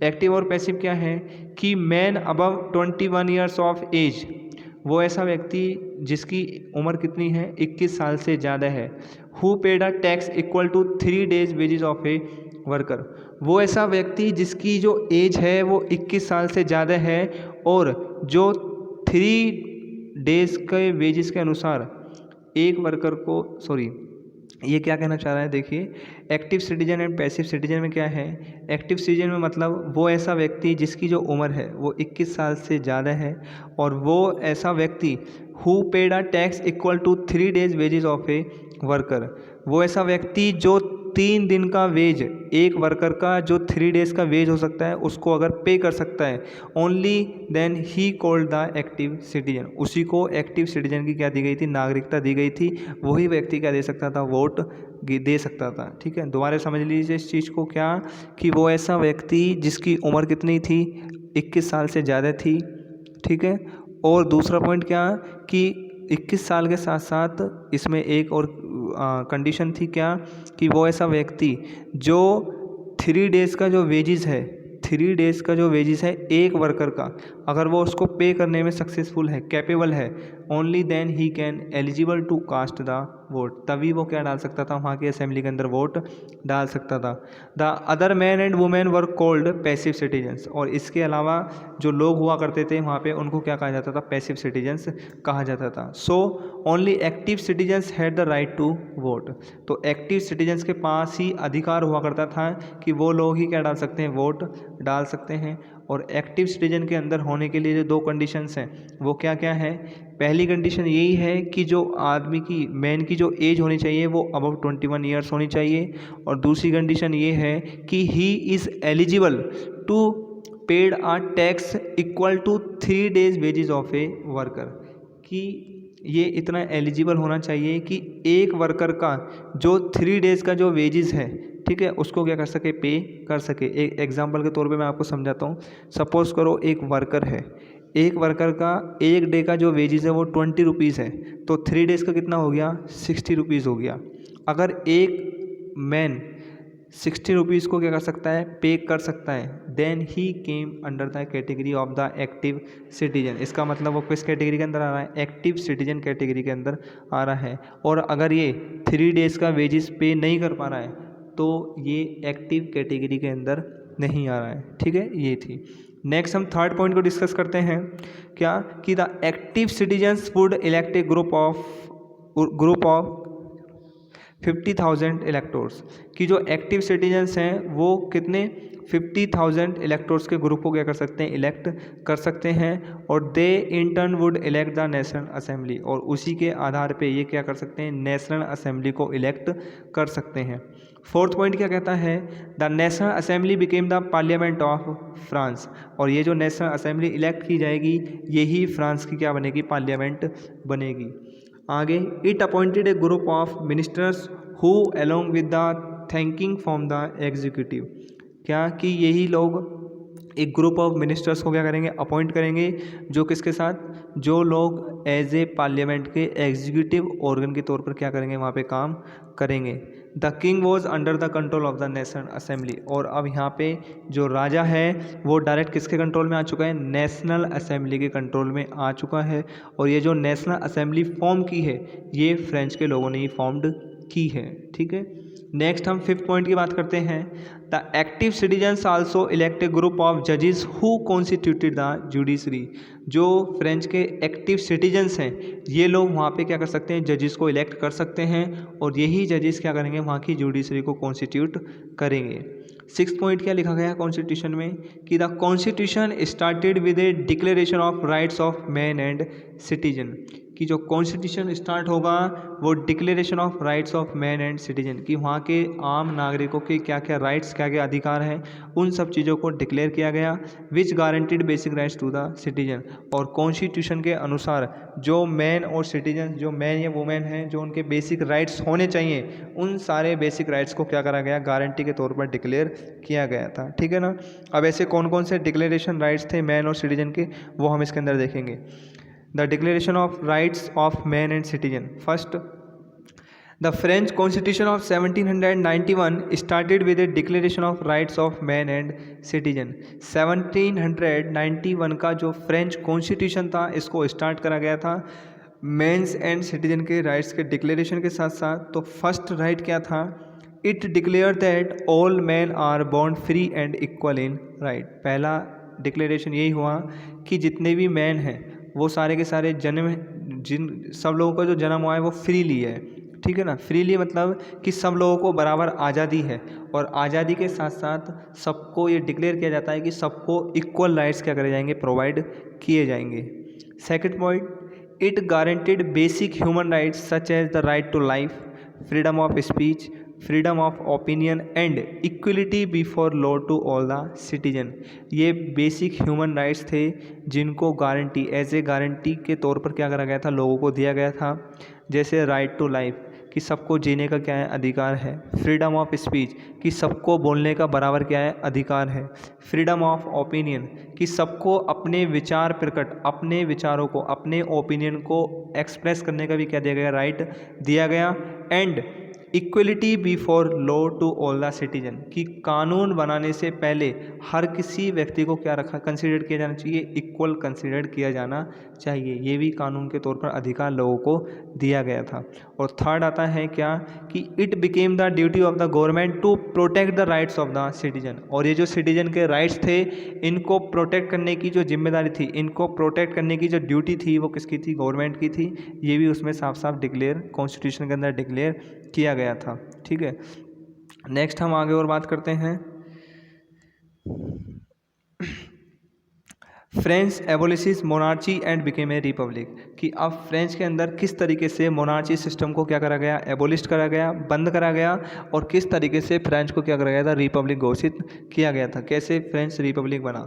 एक्टिव और पैसिव क्या है कि man above 21 years of age, वो ऐसा व्यक्ति जिसकी उम्र कितनी है, 21 साल से ज़्यादा है। Who paid a tax equal to 3 days wages of a worker. वो ऐसा व्यक्ति जिसकी जो एज है वो 21 साल से ज़्यादा है और जो 3 days के वेजेस के अनुसार एक वर्कर को, सॉरी ये क्या कहना चाह रहा है, देखिए active citizen and passive citizen में क्या है। एक्टिव सिटीजन में मतलब वो ऐसा व्यक्ति जिसकी जो उम्र है वो 21 साल से ज़्यादा है और वो ऐसा व्यक्ति who paid a tax equal to 3 days wages of a worker. वो ऐसा व्यक्ति जो 3 दिन का वेज, एक वर्कर का जो 3 days का वेज हो सकता है उसको अगर पे कर सकता है, only then he called the active citizen. उसी को एक्टिव सिटीजन की क्या दी गई थी, नागरिकता दी गई थी। वही व्यक्ति क्या दे सकता था, वोट दे सकता था। ठीक है, दोबारा समझ लीजिए इस चीज़ को, क्या कि वो ऐसा व्यक्ति जिसकी उम्र कितनी थी, 21 साल से ज़्यादा थी। ठीक है, और दूसरा पॉइंट क्या कि 21 साल के साथ साथ इसमें एक और कंडीशन थी क्या कि वो ऐसा व्यक्ति जो 3 days का जो वेजेस है, 3 days का जो वेजेस है एक वर्कर का, अगर वो उसको पे करने में सक्सेसफुल है, कैपेबल है, only then he can eligible to cast the vote. तभी वो क्या डाल सकता था, वहाँ की असेंबली के अंदर वोट डाल सकता था। The other man and women were called passive citizens. और इसके अलावा जो लोग हुआ करते थे वहाँ पे उनको क्या कहा जाता था, पैसिव सिटीजन्स कहा जाता था। So only active citizens had the right to vote. तो एक्टिव सिटीजन्स के पास ही अधिकार हुआ करता था कि वो लोग ही क्या डाल सकते हैं, वोट डाल सकते हैं। और एक्टिव सिटीजन के अंदर होने के लिए जो 2 कंडीशंस हैं वो क्या क्या है। पहली कंडीशन यही है कि जो आदमी की, मैन की जो एज होनी चाहिए वो अबव 21 ईयर्स होनी चाहिए। और दूसरी कंडीशन ये है कि he is eligible to paid a tax equal to 3 days wages of a worker. कि ये इतना एलिजिबल होना चाहिए कि एक वर्कर का जो 3 days का जो वेजेस है, ठीक है, उसको क्या कर सके, पे कर सके। एक एग्जांपल के तौर पे मैं आपको समझाता हूँ। सपोज़ करो एक वर्कर है, एक वर्कर का एक डे का जो वेजेस है वो 20 रुपीज़ है, तो 3 days का कितना हो गया, 60 रुपीज़ हो गया। अगर एक मैन 60 रुपीज़ को क्या कर सकता है, पे कर सकता है, then he came under the category of the active citizen. इसका मतलब वो किस कैटेगरी के अंदर आ रहा है, एक्टिव सिटीजन कैटेगरी के अंदर आ रहा है। और अगर ये 3 days का वेजेस पे नहीं कर पा रहा है तो ये एक्टिव कैटेगरी के अंदर नहीं आ रहा है। ठीक है, ये थी। नेक्स्ट हम थर्ड पॉइंट को डिस्कस करते हैं, क्या कि the active citizens would elect A group of 50,000 इलेक्टोर्स। कि जो एक्टिव सिटीजन्स हैं वो कितने, 50,000 इलेक्टोर्स के ग्रुप को क्या कर सकते हैं, इलेक्ट कर सकते हैं। और they in turn would elect the national assembly, और उसी के आधार पे ये क्या कर सकते हैं, नेशनल असेंबली को इलेक्ट कर सकते हैं। फोर्थ पॉइंट क्या कहता है, the national assembly became the parliament of France. और ये जो नेशनल असेंबली इलेक्ट की जाएगी यही फ्रांस की क्या बनेगी, पार्लियामेंट बनेगी। आगे, it appointed A group of ministers who along with the thanking from the executive. क्या कि यही लोग एक ग्रुप ऑफ मिनिस्टर्स को क्या करेंगे, अपॉइंट करेंगे, जो किसके साथ, जो लोग एज ए पार्लियामेंट के एग्जीक्यूटिव ऑर्गन के तौर पर क्या करेंगे, वहाँ पे काम करेंगे। The king was under the control of the national assembly. और अब यहाँ पे जो राजा है वो डायरेक्ट किसके कंट्रोल में आ चुका है, नेशनल असेंबली के कंट्रोल में आ चुका है। और ये जो नेशनल असेंबली फॉर्म की है ये फ्रेंच के लोगों ने ही फॉर्म्ड की है। ठीक है, नेक्स्ट हम 5th पॉइंट की बात करते हैं। The active citizens also elect A group of जजेस हु कॉन्स्टिट्यूटेड द जुडिशरी। जो फ्रेंच के एक्टिव सिटीजन्स हैं ये लोग वहाँ पे क्या कर सकते हैं, जजेस को इलेक्ट कर सकते हैं और यही जजेस क्या करेंगे, वहाँ की जुडिशरी को कॉन्स्टिट्यूट करेंगे। 6th पॉइंट क्या लिखा गया कॉन्स्टिट्यूशन में कि the constitution started with A declaration of rights of man and citizen. कि जो कॉन्स्टिट्यूशन स्टार्ट होगा वो declaration of rights of man and citizen, कि वहाँ के आम नागरिकों के क्या क्या राइट्स, क्या क्या अधिकार हैं, उन सब चीज़ों को डिक्लेयर किया गया। Which guaranteed basic rights to the citizen. और कॉन्स्टिट्यूशन के अनुसार जो मैन और सिटीजन, जो मैन या वुमेन हैं, जो उनके बेसिक राइट्स होने चाहिए, उन सारे बेसिक राइट्स को क्या करा गया, गारंटी के तौर पर डिक्लेयर किया गया था। ठीक है ना। अब ऐसे कौन कौन से डिक्लेरेशन राइट्स थे मैन और सिटीजन के, वो हम इसके अंदर देखेंगे। The Declaration of Rights of Man and Citizen. First, the French Constitution of 1791 started with a Declaration of Rights of Man and Citizen. 1791 का जो फ्रेंच कॉन्स्टिट्यूशन था इसको स्टार्ट करा गया था मेंस एंड सिटीजन के राइट्स के डिक्लेरेशन के साथ साथ। तो फर्स्ट राइट क्या था, it declare that all man are born free and equal in right. पहला डिक्लेरेशन यही हुआ कि जितने भी मैन हैं वो सारे के सारे जन्म, जिन सब लोगों का जो जन्म हुआ है वो फ्रीली है। ठीक है ना, फ्रीली मतलब कि सब लोगों को बराबर आज़ादी है और आज़ादी के साथ साथ सबको ये डिक्लेयर किया जाता है कि सबको इक्वल राइट्स क्या करे जाएंगे, प्रोवाइड किए जाएंगे। Second point, it guaranteed basic human rights such as the right to life, freedom of speech, freedom of opinion and equality before law to all the citizen. ये बेसिक ह्यूमन राइट्स थे जिनको guarantee, as a guarantee के तौर पर क्या करा गया था, लोगों को दिया गया था। जैसे राइट टू लाइफ, कि सबको जीने का क्या है, अधिकार है। फ्रीडम ऑफ स्पीच, कि सबको बोलने का बराबर क्या है, अधिकार है। फ्रीडम ऑफ ओपिनियन, कि सबको अपने विचार प्रकट, अपने विचारों को, अपने ओपिनियन को एक्सप्रेस करने का भी क्या दिया गया, राइट दिया गया। And equality before law to all the citizen, कि कानून बनाने से पहले हर किसी व्यक्ति को क्या रखा, कंसीडर किया जाना चाहिए, इक्वल कंसीडर किया जाना चाहिए। ये भी कानून के तौर पर अधिकार लोगों को दिया गया था। और थर्ड आता है क्या, कि it became the duty of the government to protect the rights of the citizen. और ये जो सिटीजन के राइट्स थे इनको प्रोटेक्ट करने की जो जिम्मेदारी थी, इनको प्रोटेक्ट करने की जो ड्यूटी थी वो किसकी थी, गवर्नमेंट की थी। ये भी उसमें साफ साफ डिक्लेयर, कॉन्स्टिट्यूशन के अंदर डिक्लेयर किया गया था। ठीक है, नेक्स्ट हम आगे और बात करते हैं। French abolishes monarchy and became a republic, कि अब फ्रेंच के अंदर किस तरीके से मोनार्ची सिस्टम को क्या करा गया, एबोलिश करा गया, बंद करा गया, और किस तरीके से फ्रेंच को क्या करा गया था, रिपब्लिक घोषित किया गया था। कैसे फ्रेंच रिपब्लिक बना।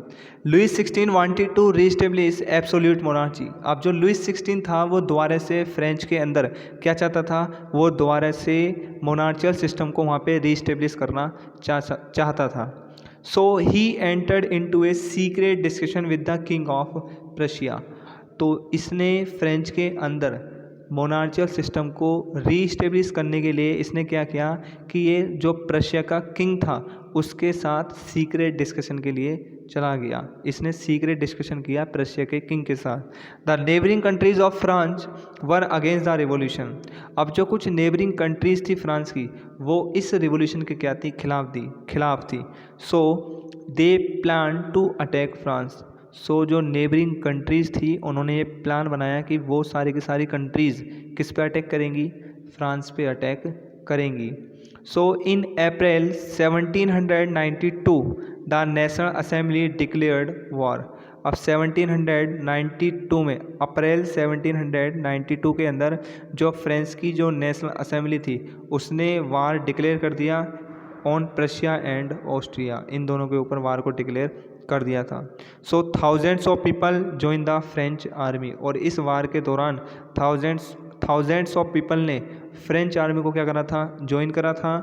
Louis 16 wanted to reestablish absolute monarchy. अब जो लुइस 16 था वो दोबारा से फ्रेंच के अंदर क्या चाहता था, वो दोबारा से मोनार्चियल सिस्टम को वहाँ पे रीस्टेब्लिश करना चाहता था। So he entered into a secret discussion with the king of Prussia। तो इसने फ्रेंच के अंदर मोनार्चियल सिस्टम को रीस्टेब्लिश करने के लिए इसने क्या किया कि ये जो प्रशिया का किंग था उसके साथ सीक्रेट डिस्कशन के लिए चला गया। इसने सीक्रेट डिस्कशन किया प्रशिया के किंग के साथ। The neighbouring countries of France were against the revolution. अब जो कुछ नेबरिंग कंट्रीज थी फ्रांस की वो इस रिवॉल्यूशन के क्या थी, खिलाफ थी। So they plan to attack France. So जो नेबरिंग कंट्रीज़ थी उन्होंने ये प्लान बनाया कि वो सारी की सारी कंट्रीज़ किस पे अटैक करेंगी, फ्रांस पे अटैक करेंगी। सो इन अप्रैल 1792 the national assembly declared war. अब 1792 में, अप्रैल 1792 के अंदर जो फ्रांस की जो नेशनल असेंबली थी उसने वार डिक्लेयर कर दिया ऑन प्रशिया एंड ऑस्ट्रिया। इन दोनों के ऊपर वार को डिक्लेयर कर दिया था। So thousands of people join the French army. और इस वार के दौरान थाउजेंड्स ऑफ पीपल ने फ्रेंच आर्मी को क्या करा था, ज्वाइन करा था।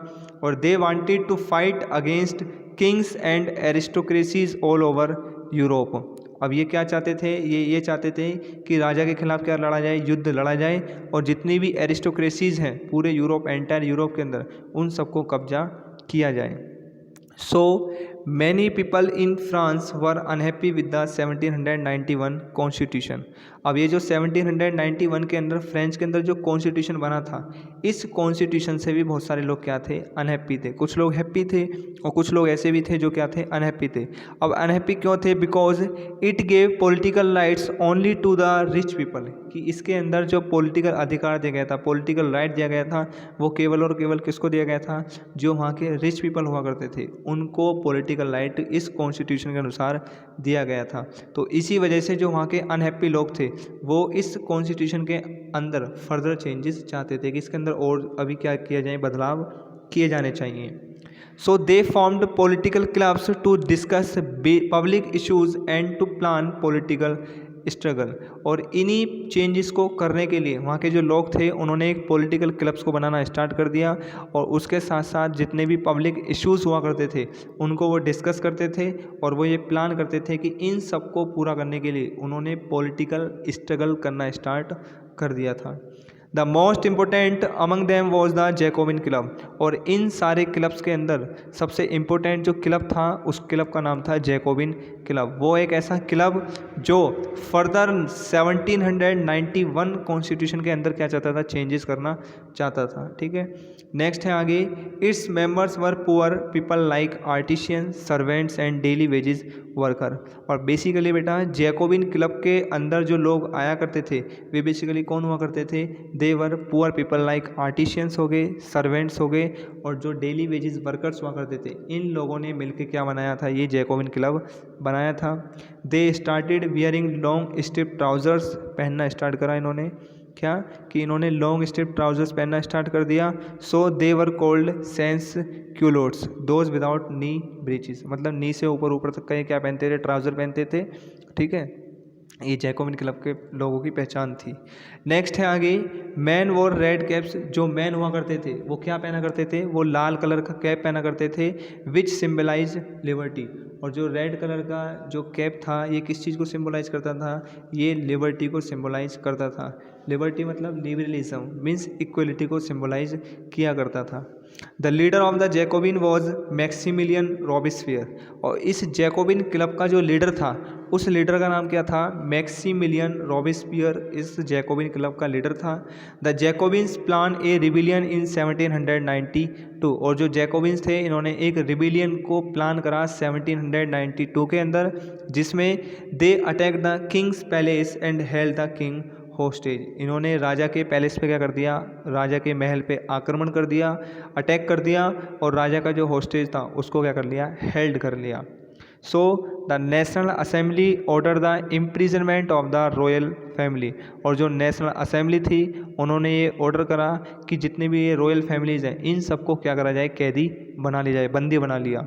और they wanted to fight against kings and aristocracies all over Europe. अब ये क्या चाहते थे, ये चाहते थे कि राजा के खिलाफ क्या लड़ा जाए, युद्ध लड़ा जाए, और जितनी भी एरिस्टोक्रेसीज हैं पूरे यूरोप, एंटायर यूरोप के अंदर, उन सबको कब्जा किया जाए। So many people in France were unhappy with the 1791 constitution. अब ये जो 1791 के अंदर फ्रेंच के अंदर जो कॉन्स्टिट्यूशन बना था, इस कॉन्स्टिट्यूशन से भी बहुत सारे लोग क्या थे, अनहैप्पी थे। कुछ लोग हैप्पी थे और कुछ लोग ऐसे भी थे जो क्या थे, अनहैप्पी थे। अब अनहैप्पी क्यों थे? Because it gave political rights only to the rich people, कि इसके अंदर जो पॉलिटिकल अधिकार दिया गया था, पॉलिटिकल राइट दिया गया था, वो केवल और केवल किसको दिया गया था? जो वहाँ के रिच पीपल हुआ करते थे, उनको पॉलिटिकल राइट इस कॉन्स्टिट्यूशन के अनुसार दिया गया था। तो इसी वजह से जो वहाँ के अनहैप्पी लोग थे, वो इस कॉन्स्टिट्यूशन के अंदर फर्दर चेंजेस चाहते थे कि इसके अंदर और अभी क्या किया जाए, बदलाव किए जाने चाहिए। So they formed political clubs to discuss public issues and to plan political struggle। और इन्हीं चेंजेस को करने के लिए वहाँ के जो लोग थे, उन्होंने एक पॉलिटिकल क्लब्स को बनाना स्टार्ट कर दिया और उसके साथ साथ जितने भी पब्लिक इश्यूज़ हुआ करते थे उनको वो डिस्कस करते थे और वो ये प्लान करते थे कि इन सब को पूरा करने के लिए उन्होंने पॉलिटिकल स्ट्रगल करना स्टार्ट कर दिया था। The most important among them was the Jacobin club. और इन सारे क्लब्स के अंदर सबसे इम्पोर्टेंट जो क्लब था, उस क्लब का नाम था जैकोबिन क्लब। वो एक ऐसा क्लब जो फर्दर 1791 कॉन्स्टिट्यूशन के अंदर क्या चाहता था, चेंजेस करना चाहता था। ठीक है, नेक्स्ट है आगे, its members were poor people like artisan, servants and daily wages worker. और बेसिकली बेटा जैकोबिन क्लब के अंदर जो लोग आया करते थे, वे बेसिकली कौन हुआ करते थे? दे वर पुअर पीपल लाइक आर्टिशियंस हो गए, सर्वेंट्स हो गए और जो डेली वेजेस वर्कर्स हुआ करते थे। इन लोगों ने मिलकर क्या बनाया था, ये जैकोबिन क्लब बनाया था। They started wearing long strip trousers, पहनना स्टार्ट करा इन्होंने, क्या कि इन्होंने लॉन्ग स्ट्रिप ट्राउजर्स पहनना स्टार्ट कर दिया। So they were called sans culottes, those without knee breeches, मतलब नी से ऊपर ऊपर तक का ये क्या पहनते थे, ट्राउजर पहनते थे। ठीक है, ये जैकोबिन क्लब के लोगों की पहचान थी। नेक्स्ट है आगे, मैन वोर रेड कैप्स। जो मैन हुआ करते थे वो क्या पहना करते थे, वो लाल कलर का कैप पहना करते थे, विच सिम्बलाइज लिबर्टी। और जो रेड कलर का जो कैप था, ये किस चीज़ को सिम्बलाइज करता था, ये लिबर्टी को सिम्बलाइज करता था। लिबर्टी मतलब लिबरलिज्म, मीन्स इक्वलिटी को सिम्बलाइज किया करता था। The leader of the Jacobin was Maximilien Robespierre. और इस जैकोबिन क्लब का जो लीडर था, उस लीडर का नाम क्या था, मैक्सिमिलियन रॉबिस्फियर इस जैकोबिन क्लब का लीडर था। The Jacobins plan a rebellion in 1792। और जो जैकोबिन्स थे, इन्होंने एक रिबिलियन को प्लान करा 1792 के अंदर, जिसमें they attack the king's palace and held the king hostage. इन्होंने राजा के पैलेस पे क्या कर दिया, राजा के महल पे आक्रमण कर दिया, अटैक कर दिया और राजा का जो होस्टेज था उसको क्या कर लिया, हेल्ड कर लिया। So the national assembly order the imprisonment of the royal family. और जो नेशनल असेंबली थी, उन्होंने ये ऑर्डर करा कि जितने भी ये रॉयल फैमिलीज़ हैं, इन सबको क्या करा जाए, कैदी बना लिया जाए, बंदी बना लिया।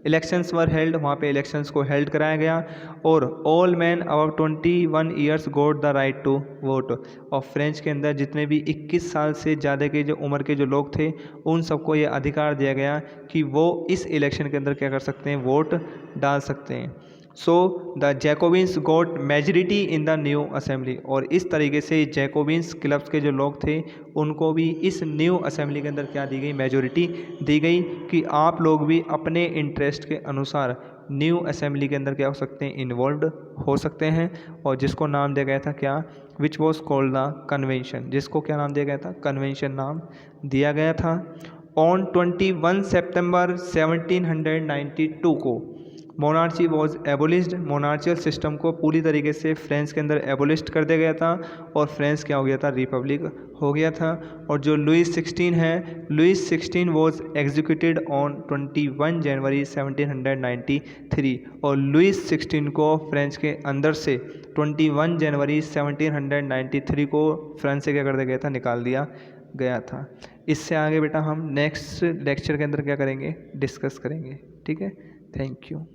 इलेक्शंस वर हेल्ड, वहाँ पे इलेक्शंस को हेल्ड कराया गया। और all man above 21 years got the right to vote. और फ्रेंच के अंदर जितने भी 21 साल से ज़्यादा के जो उम्र के जो लोग थे, उन सबको ये अधिकार दिया गया कि वो इस इलेक्शन के अंदर क्या कर सकते हैं, वोट डाल सकते हैं। So the Jacobins got majority in the new assembly. और इस तरीके से जैकोबिन्स क्लब्स के जो लोग थे, उनको भी इस न्यू असेंबली के अंदर क्या दी गई, मेजॉरिटी दी गई कि आप लोग भी अपने इंटरेस्ट के अनुसार न्यू असेंबली के अंदर क्या हो सकते हैं, इन्वॉल्व हो सकते हैं। और जिसको नाम दिया गया था क्या, which was called the convention, जिसको क्या नाम दिया गया था, कन्वेंशन नाम दिया गया था। ऑन 21 सितंबर 1792 को मोनार्ची वॉज एबोलिश्ड। मोनार्चियल सिस्टम को पूरी तरीके से फ्रांस के अंदर एबोलिस्ट कर दिया गया था और फ्रांस क्या हो गया था, रिपब्लिक हो गया था। और जो लुइस 16 है, लुइस 16 वॉज एग्जीक्यूटेड ऑन 21 जनवरी 1793। और लुइस 16 को फ्रांस के अंदर से 21 जनवरी 1793 को फ्रांस से क्या कर दिया गया था, निकाल दिया गया था। इससे आगे बेटा हम नेक्स्ट लेक्चर के अंदर क्या करेंगे, डिस्कस करेंगे। ठीक है, थैंक यू।